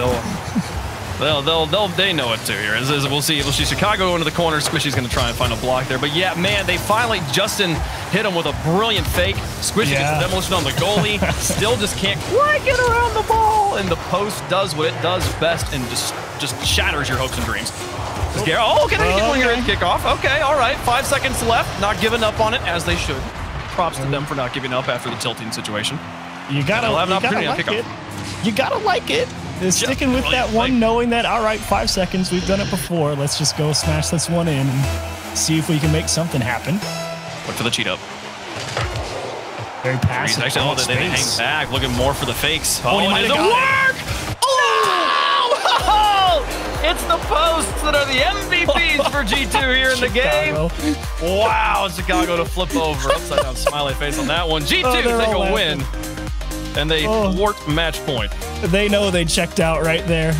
they know it too here. We'll see Chicago go into the corner. Squishy's going to try and find a block there, but yeah, man, they finally Justin hit him with a brilliant fake. Squishy gets the demolition on the goalie. Still just can't quite get around the ball, and the post does what it does best and just shatters your hopes and dreams. Can they get one here in kickoff? Okay, all right. 5 seconds left. Not giving up on it as they should. Props to them for not giving up after the tilting situation. You gotta like it. They're sticking with that one, knowing that, all right, 5 seconds, we've done it before. Let's just go smash this one in and see if we can make something happen. Look for the cheat up. Very passive. Actually, they hang back, looking more for the fakes. He might have got it. It's the posts that are the MVPs for G2 here in the game. Wow, Chicago to flip over. Upside down smiley face on that one. G2 take a win, and they thwart match point. They know they checked out right there.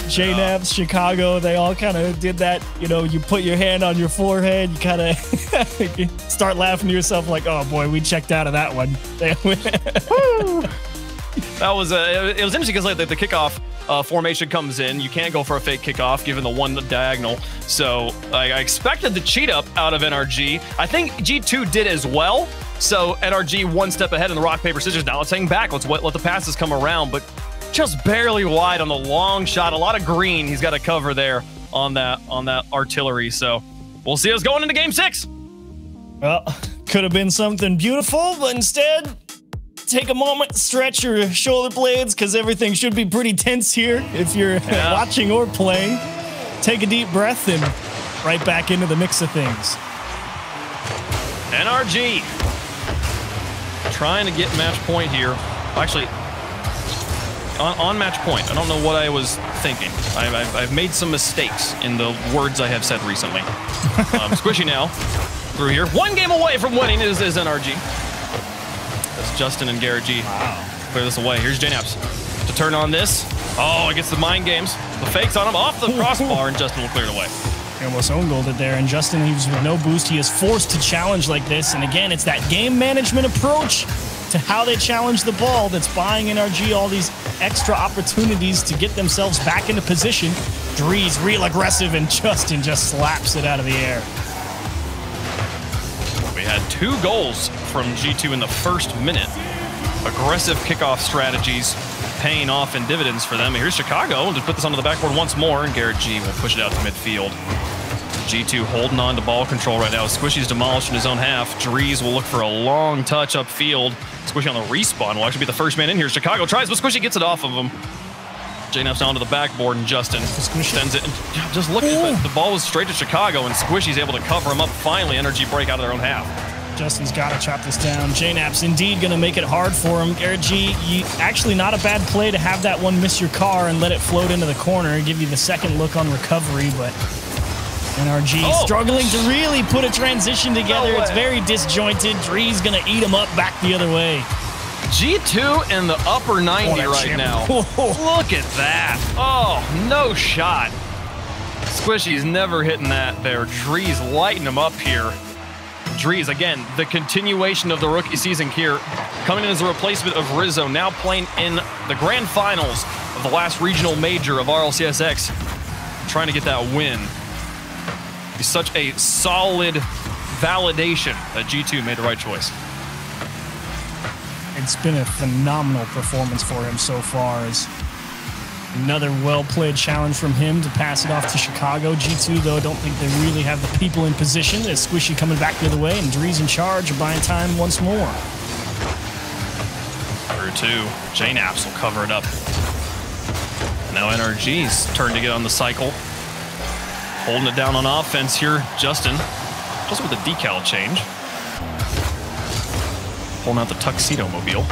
JNABs, Chicago, they all kind of did that. You know, you put your hand on your forehead, you kind of start laughing to yourself like, oh boy, we checked out of that one. That was it was interesting because like the kickoff formation comes in. You can't go for a fake kickoff given the one diagonal. So I expected the cheat up out of NRG. I think G2 did as well. So NRG one step ahead in the rock, paper, scissors. Now let's hang back. Let's let the passes come around. But just barely wide on the long shot. A lot of green he's got to cover there on that artillery. So we'll see us going into game 6. Well, could have been something beautiful, but instead take a moment, stretch your shoulder blades, because everything should be pretty tense here if you're watching or playing. Take a deep breath and right back into the mix of things. NRG trying to get match point here. Actually, on match point, I don't know what I was thinking. I've made some mistakes in the words I have said recently. Squishy now through here. One game away from winning is NRG. That's Justin and Garrett G. Wow. Clear this away. Here's JNaps to turn on this. Oh, it gets the mind games. The fakes on him off the crossbar, and Justin will clear it away. He almost own-goaled it there, and Justin leaves with no boost. He is forced to challenge like this, and again, it's that game management approach to how they challenge the ball that's buying NRG all these extra opportunities to get themselves back into position. Drees real aggressive, and Justin just slaps it out of the air. We had 2 goals from G2 in the first minute. Aggressive kickoff strategies paying off in dividends for them. Here's Chicago to put this onto the backboard once more, and Garrett G will push it out to midfield. G2 holding on to ball control right now. Squishy's demolished in his own half. Drees will look for a long touch upfield. Squishy on the respawn will actually be the first man in here. Chicago tries, but Squishy gets it off of him. JNaps onto the backboard, and Justin sends it. And just look at it. The ball was straight to Chicago, and Squishy's able to cover him up. Finally, NRG break out of their own half. Justin's got to chop this down. JNaps indeed going to make it hard for him. Garrett G, actually not a bad play to have that one miss your car and let it float into the corner, give you the second look on recovery, but NRG struggling to really put a transition together. It's very disjointed. Dree's going to eat him up back the other way. G2 in the upper 90 right now. Look at that. Oh, no shot. Squishy's never hitting that there. Drees lighting him up here. Drees, again, the continuation of the rookie season here, coming in as a replacement of Rizzo, now playing in the grand finals of the last regional major of RLCS X, trying to get that win. He's such a solid validation that G2 made the right choice. It's been a phenomenal performance for him so far. As another well-played challenge from him to pass it off to Chicago. G2, though, I don't think they really have the people in position. As Squishy coming back the other way, and Drees in charge of buying time once more. Through 2. JNaps will cover it up. Now NRG's turn to get on the cycle. Holding it down on offense here, Justin. Just with a decal change. Pulling out the tuxedo mobile.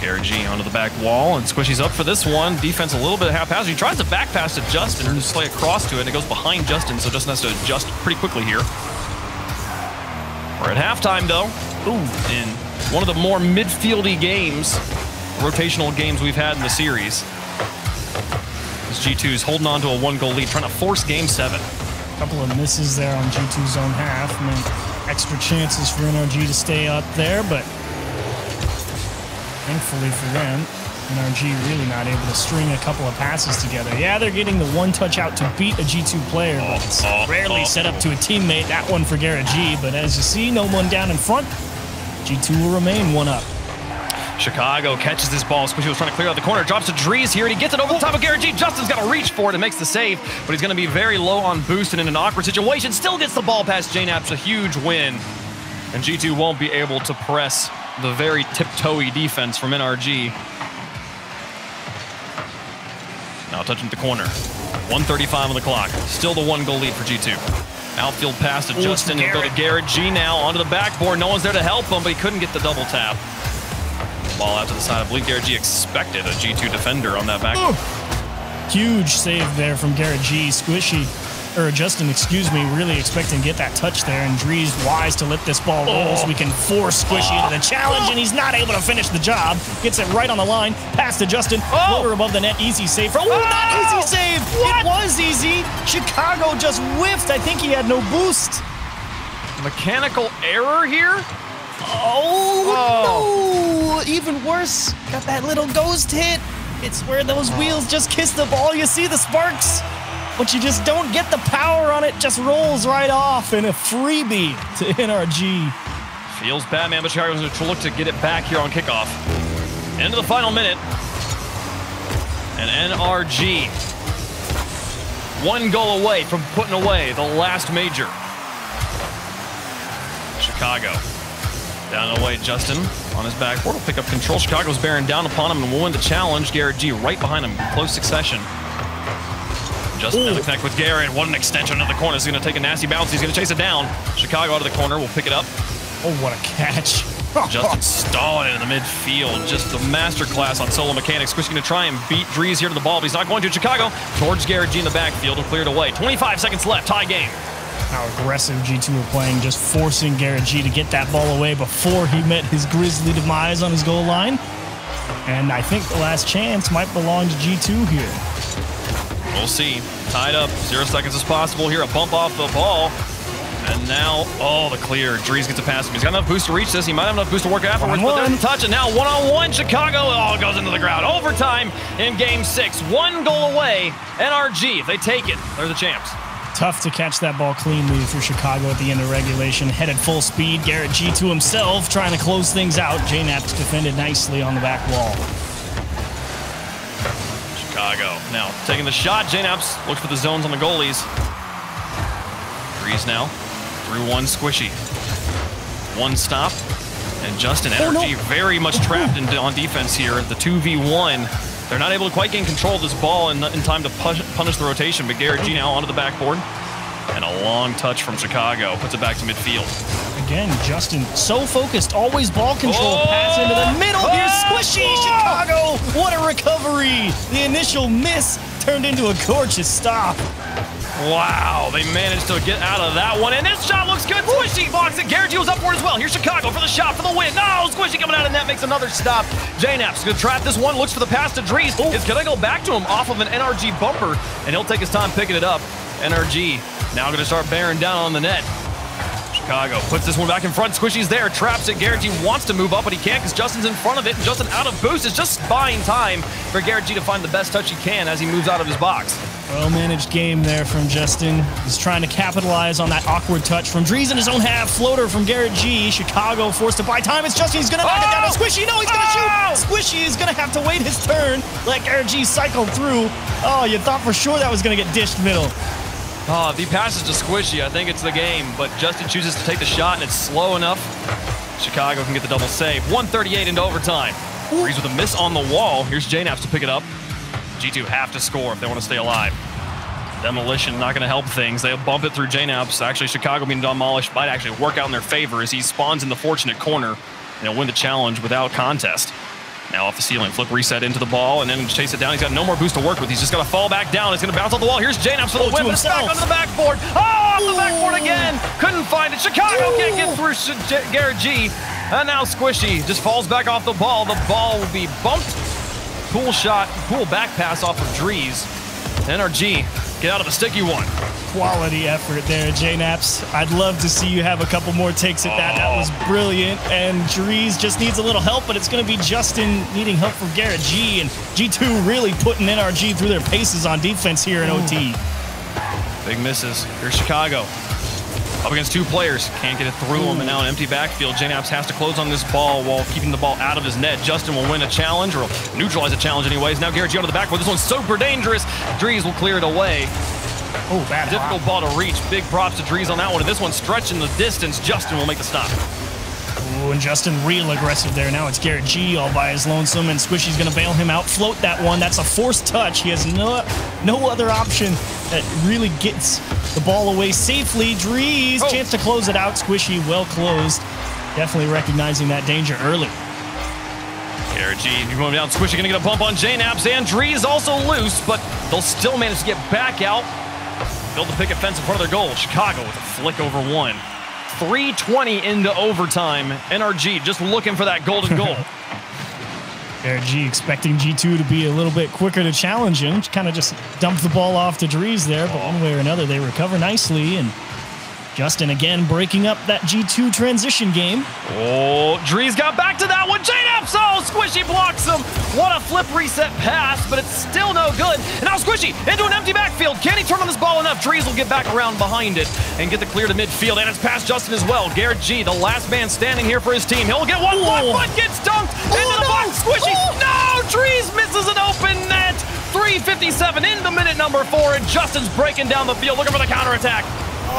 Garrett G onto the back wall, and Squishy's up for this one. Defense a little bit haphazard. He tries to back pass to Justin, or just play across to it, and it goes behind Justin, so Justin has to adjust pretty quickly here. We're at halftime, though. In one of the more midfieldy games, rotational games we've had in the series. As G2's holding on to a 1-goal lead, trying to force Game 7. A couple of misses there on G2's own half. I mean, extra chances for NRG to stay up there, but thankfully for them, NRG really not able to string a couple of passes together. Yeah, they're getting the one touch out to beat a G2 player, but it's rarely set up to a teammate. That one for Garrett G, but as you see, no one down in front. G2 will remain 1 up. Chicago catches this ball. Squishy was trying to clear out the corner. Drops to Drees here, and he gets it over the top of Garrett G. Justin's got to reach for it and makes the save, but he's going to be very low on boost and in an awkward situation. Still gets the ball past JNaps, a huge win. And G2 won't be able to press the very tiptoey defense from NRG. Now touching the corner. 1:35 on the clock. Still the 1-goal lead for G2. Outfield pass to Justin, and go to Garrett G now onto the backboard. No one's there to help him, but he couldn't get the double tap. Ball out to the side. I believe Garrett G expected a G2 defender on that back. Huge save there from Garrett G. Squishy, or Justin, excuse me, really expecting to get that touch there, and Drees wise to let this ball roll so we can force Squishy into the challenge, and he's not able to finish the job. Gets it right on the line, pass to Justin, floater above the net, easy save. Not easy save! What? It was easy! Chicago just whiffed. I think he had no boost. Mechanical error here? No! Even worse, got that little ghost hit. It's where those wheels just kiss the ball. You see the sparks, but you just don't get the power on it. Just rolls right off, and a freebie to NRG. Feels bad, man, but Chicago's going to look to get it back here on kickoff. Into the final minute. And NRG 1 goal away from putting away the last major. Chicago Down and away, Justin on his backboard will pick up control. Chicago's bearing down upon him and will win the challenge. Garrett G right behind him in close succession. Justin down to connect with Garrett. What an extension of the corner. He's going to take a nasty bounce. He's going to chase it down. Chicago out of the corner will pick it up. Oh, what a catch. Justin stalling it in the midfield. Just the masterclass on solo mechanics. Squishy going to try and beat Drees here to the ball, but he's not going to. Chicago towards Garrett G in the backfield and cleared away. 25 seconds left. Tie game. How aggressive G2 were playing, just forcing Garrett G to get that ball away before he met his grisly demise on his goal line. And I think the last chance might belong to G2 here. We'll see. Tied up. 0 seconds as possible here. A bump off the ball. And now, oh, the clear. Drees gets a pass him. He's got enough boost to reach this. He might have enough boost to work afterwards, but there's a touch. And now one-on-one, Chicago. Oh, it goes into the ground. Overtime in Game 6. 1 goal away. NRG, if they take it, they're the champs. Tough to catch that ball cleanly for Chicago at the end of regulation. Headed full speed. Garrett G to himself, trying to close things out. JNaps defended nicely on the back wall. Chicago now taking the shot. JNaps looks for the zones on the goalies. Drees now through one Squishy. One stop. And Justin NRG very much trapped on defense here. The 2v1. They're not able to quite gain control of this ball in time to punish the rotation, but Garrett G now onto the backboard. And a long touch from Chicago. Puts it back to midfield. Again, Justin so focused. Always ball control. Pass into the middle. Here's Squishy. Chicago. What a recovery. The initial miss turned into a gorgeous stop. Wow, they managed to get out of that one, and this shot looks good. Squishy blocks it. Garrett G was up for it as well. Here's Chicago for the shot for the win. No, Squishy coming out of net makes another stop. JNaps going to trap this one, looks for the pass to Drees. It's going to go back to him off of an NRG bumper, and he'll take his time picking it up. NRG now going to start bearing down on the net. Chicago puts this one back in front. Squishy's there, traps it. Garrett G wants to move up, but he can't because Justin's in front of it. And Justin out of boost is just buying time for Garrett G to find the best touch he can as he moves out of his box. Well-managed game there from Justin. He's trying to capitalize on that awkward touch from Drees in his own half. Floater from Garrett G. Chicago forced to buy time. It's Justin. He's going to knock it down to Squishy. No, he's going to shoot. Squishy is going to have to wait his turn. Let Garrett G cycle through. Oh, you thought for sure that was going to get dished middle. Oh, if he passes to Squishy, I think it's the game. But Justin chooses to take the shot, and it's slow enough. Chicago can get the double save. 1:38 into overtime. Drees with a miss on the wall. Here's JNaps to pick it up. G2 have to score if they want to stay alive. Demolition not going to help things. They'll bump it through JNaps. Actually, Chicago being demolished might actually work out in their favor as he spawns in the fortunate corner and he'll win the challenge without contest. Now off the ceiling, flip reset into the ball and then chase it down. He's got no more boost to work with. He's just got to fall back down. It's going to bounce off the wall. Here's JNaps for the win. It's back onto the backboard. Oh, off the backboard again. Couldn't find it. Chicago can't get through Garrett G. And now Squishy just falls back off the ball. The ball will be bumped. Cool shot, cool back pass off of Drees. NRG, get out of the sticky one. Quality effort there, JNaps. I'd love to see you have a couple more takes at that. That was brilliant. And Drees just needs a little help, but it's going to be Justin needing help from Garrett G. And G2 really putting NRG through their paces on defense here in OT. Big misses. Here's Chicago. Up against two players. Can't get it through him, and now an empty backfield. JNaps has to close on this ball while keeping the ball out of his net. Justin will win a challenge, or neutralize a challenge anyways. Now Garrett G onto the backboard. This one's super dangerous. Drees will clear it away. Oh, bad. Difficult ball to reach. Big props to Drees on that one. And this one stretching the distance. Justin will make the stop. Ooh, and Justin real aggressive there. Now it's Garrett G all by his lonesome, and Squishy's going to bail him out. Float that one. That's a forced touch. He has no other option that really gets the ball away safely. Drees, chance to close it out. Squishy well closed. Definitely recognizing that danger early. Garrett G going down. Squishy going to get a bump on JNaps, and Drees also loose, but they'll still manage to get back out. Build the picket fence in front of their goal. Chicago with a flick over one. 3:20 into overtime. NRG just looking for that golden goal. Garrett G expecting G2 to be a little bit quicker to challenge him. Kind of just dumped the ball off to Drees there, but one way or another, they recover nicely. And Justin again breaking up that G2 transition game. Oh, Drees got back to that one. JNaps, oh, Squishy blocks him. What a flip reset pass, but it's still no good. And now Squishy into an empty backfield. Can he turn on this ball enough? Drees will get back around behind it and get the clear to midfield. And it's past Justin as well. Garrett G, the last man standing here for his team. He'll get one block, but gets dunked into the box. Squishy, no, Drees misses an open net. 3:57 into minute number 4, and Justin's breaking down the field, looking for the counterattack.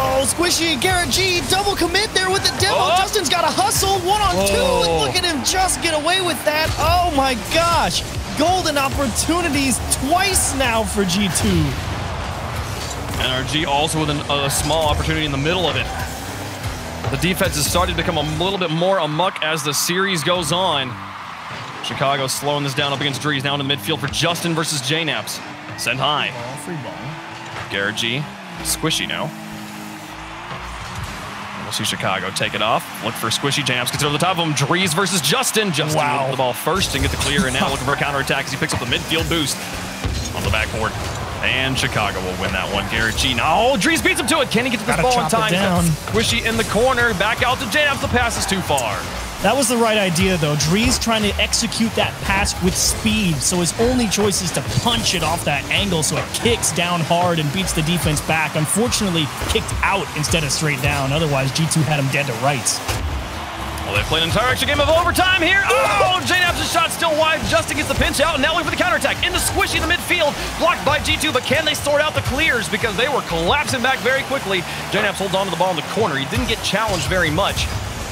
Oh, Squishy, Garrett G, double commit there with the demo. Justin's got a hustle, 1-on-2, and look at him just get away with that. Oh my gosh, golden opportunities twice now for G2. NRG also with a small opportunity in the middle of it. The defense is starting to become a little bit more amuck as the series goes on. Chicago slowing this down up against Drees, now in the midfield for Justin versus JNaps. Send high. Free ball. Garrett G, Squishy now. We'll see Chicago take it off. Look for Squishy. JNaps gets over the top of him. Drees versus Justin. Justin with the ball first and get the clear, and now looking for a counterattack as he picks up the midfield boost on the backboard. And Chicago will win that one. Garrett G. No, Drees beats him to it. Can he get to this ball in time? Squishy in the corner. Back out to JNaps. The pass is too far. That was the right idea, though. Drees trying to execute that pass with speed, so his only choice is to punch it off that angle so it kicks down hard and beats the defense back. Unfortunately, kicked out instead of straight down. Otherwise, G2 had him dead to rights. Well, they played an entire extra game of overtime here. Oh, JNaps' shot still wide. Justin gets the pinch out, and now looking for the counterattack. Into Squishy in the midfield, blocked by G2, but can they sort out the clears? Because they were collapsing back very quickly. JNaps holds on to the ball in the corner. He didn't get challenged very much.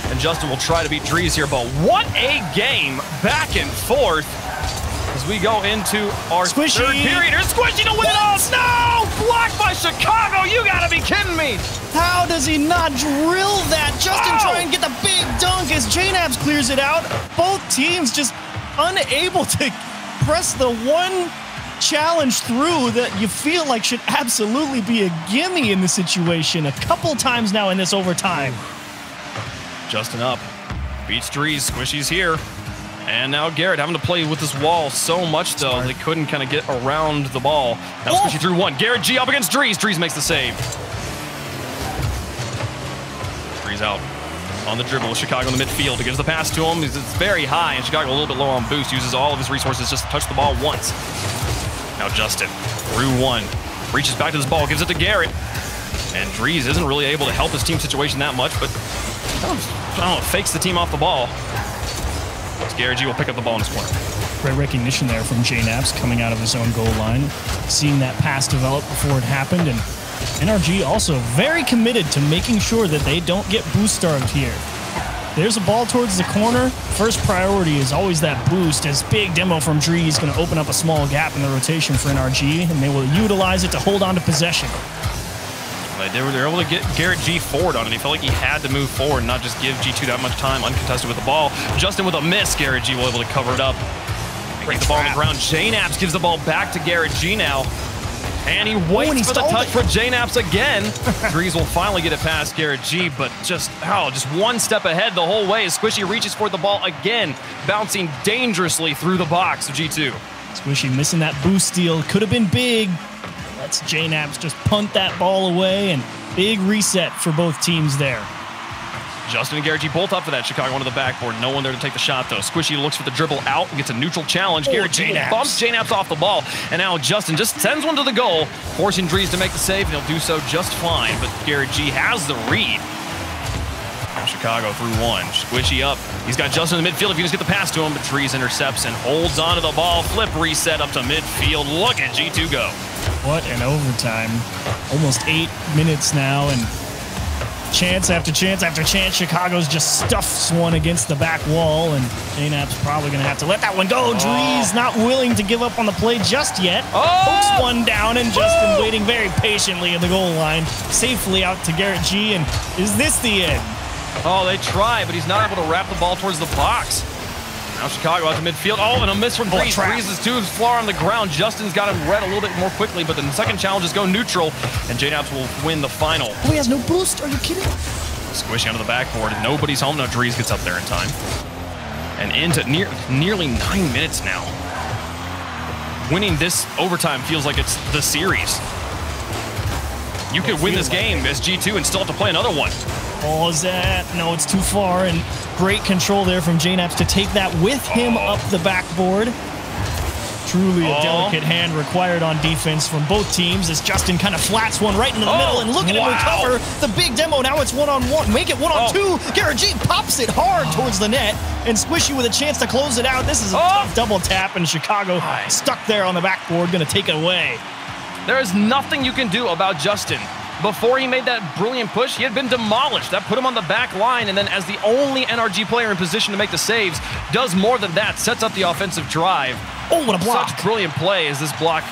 And Justin will try to beat Drees here, but what a game back and forth as we go into our third period. Here's Squishy to win it all. No! Blocked by Chicago. You gotta be kidding me. How does he not drill that? Justin trying to get the big dunk as JNaps clears it out. Both teams just unable to press the one challenge through that you feel like should absolutely be a gimme in this situation. A couple times now in this overtime. Justin up, beats Drees, Squishy's here. And now Garrett having to play with this wall so much, though, they couldn't kind of get around the ball. Now Squishy through one. Garrett G up against Drees. Drees makes the save. Drees out on the dribble with Chicago in the midfield. He gives the pass to him. It's very high, and Chicago a little bit low on boost. Uses all of his resources just to touch the ball once. Now Justin through one. Reaches back to this ball, gives it to Garrett. And Drees isn't really able to help his team situation that much, but I don't know, fakes the team off the ball. Garrett G will pick up the ball in his corner. Great recognition there from JNaps coming out of his own goal line, seeing that pass develop before it happened, and NRG also very committed to making sure that they don't get boost starved here. There's a ball towards the corner. First priority is always that boost, as big demo from Drees is going to open up a small gap in the rotation for NRG, and they will utilize it to hold on to possession. They were able to get Garrett G forward on it. He felt like he had to move forward and not just give G2 that much time uncontested with the ball. Justin with a miss. Garrett G will able to cover it up. Get the ball on the ground. JNaps gives the ball back to Garrett G now. And he waits for the touch for JNaps again. Drees will finally get it past Garrett G, but just one step ahead the whole way as Squishy reaches for the ball again, bouncing dangerously through the box of G2. Squishy missing that boost steal. Could have been big. Let's JNaps just punt that ball away, and big reset for both teams there. Justin and Garrett G both up for that. Chicago onto the backboard. No one there to take the shot, though. Squishy looks for the dribble out and gets a neutral challenge. Garrett G bumps JNaps off the ball, and now Justin just sends one to the goal, forcing Drees to make the save, and he'll do so just fine, but Garrett G has the read. Now Chicago through one. Squishy up. He's got Justin in the midfield if he can just get the pass to him, but Drees intercepts and holds onto the ball. Flip reset up to midfield. Look at G2 go. What an overtime. Almost 8 minutes now, and chance after chance after chance. Chicago's just stuffs one against the back wall, and JNaps probably going to have to let that one go. Drees not willing to give up on the play just yet. Pokes one down, and Justin waiting very patiently at the goal line. Safely out to Garrett G, and is this the end? Oh, they try, but he's not able to wrap the ball towards the box. Now Chicago out to midfield. Oh, and a miss from Drees. Drees is too far on the ground. Justin's got him read a little bit more quickly, but then the second challenges go neutral, and JNaps will win the final. Oh, he has no boost? Are you kidding? Squishy onto the backboard, and nobody's home. Now Drees gets up there in time. And into nearly 9 minutes now. Winning this overtime feels like it's the series. You could win this game as G2 and still have to play another one. Oh, is that? No, it's too far, and great control there from JNaps to take that with him up the backboard. Truly a delicate hand required on defense from both teams as Justin kind of flats one right into the middle, and look at him recover. The big demo, now it's one-on-one. Make it one-on-two. Garrett G pops it hard towards the net, and Squishy with a chance to close it out. This is a tough double tap, and Chicago stuck there on the backboard, going to take it away. There is nothing you can do about Justin. before he made that brilliant push, he had been demolished. That put him on the back line, and then as the only NRG player in position to make the saves, does more than that, sets up the offensive drive. Oh, what a block. Such brilliant play as this block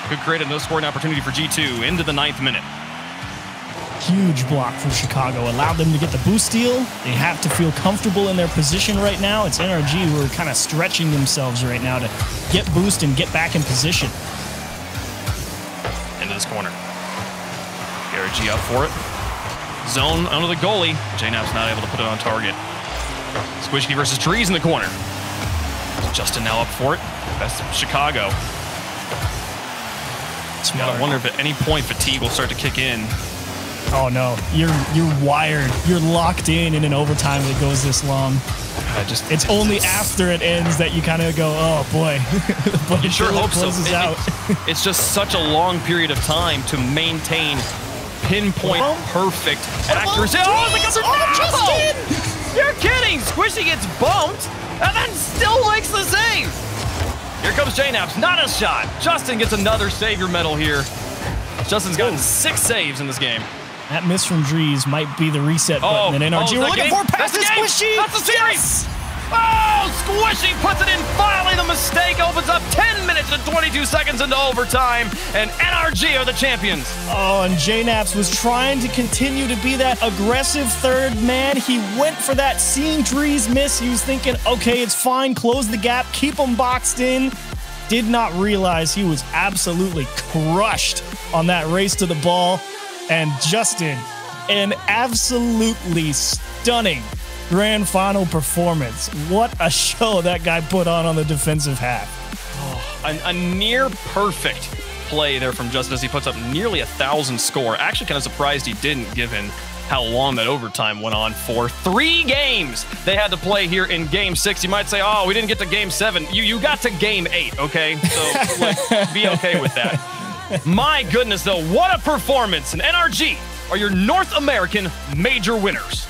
could create a no-scoring opportunity for G2 into the 9th minute. Huge block from Chicago. Allowed them to get the boost steal. They have to feel comfortable in their position right now. It's NRG who are kind of stretching themselves right now to get boost and get back in position. Into this corner. Gary G up for it. Zone under the goalie. JNap's not able to put it on target. Squishy versus Trees in the corner. Justin now up for it. Best of Chicago. I wonder if at any point fatigue will start to kick in. Oh no, you're wired. You're locked in an overtime that goes this long. It's only after it ends that you kind of go, oh boy. But you sure hope so. Out. It's just such a long period of time to maintain pinpoint perfect accuracy. Oh, look at Justin! You're kidding! Squishy gets bumped and then still makes the save. Here comes JNap's, not a shot. Justin gets another savior medal here. Justin's gotten 6 saves in this game. That miss from Drees might be the reset button in NRG. We're looking for passes, Squishy! That's the series! Yes! Oh, Squishy puts it in finally. The mistake opens up 10 minutes and 22 seconds into overtime, and NRG are the champions. Oh, and JNap's was trying to continue to be that aggressive third man. He went for that, seeing Drees miss. He was thinking, okay, it's fine, close the gap, keep him boxed in. Did not realize he was absolutely crushed on that race to the ball. And Justin, an absolutely stunning grand final performance. What a show that guy put on the defensive half. Oh, a near perfect play there from Justin as he puts up nearly 1,000 score. Actually kind of surprised he didn't, given how long that overtime went on for. 3 games they had to play here in Game 6. You might say, oh, we didn't get to Game 7. You got to Game 8, okay? So like, be okay with that. My goodness, though, what a performance. And NRG are your North American major winners.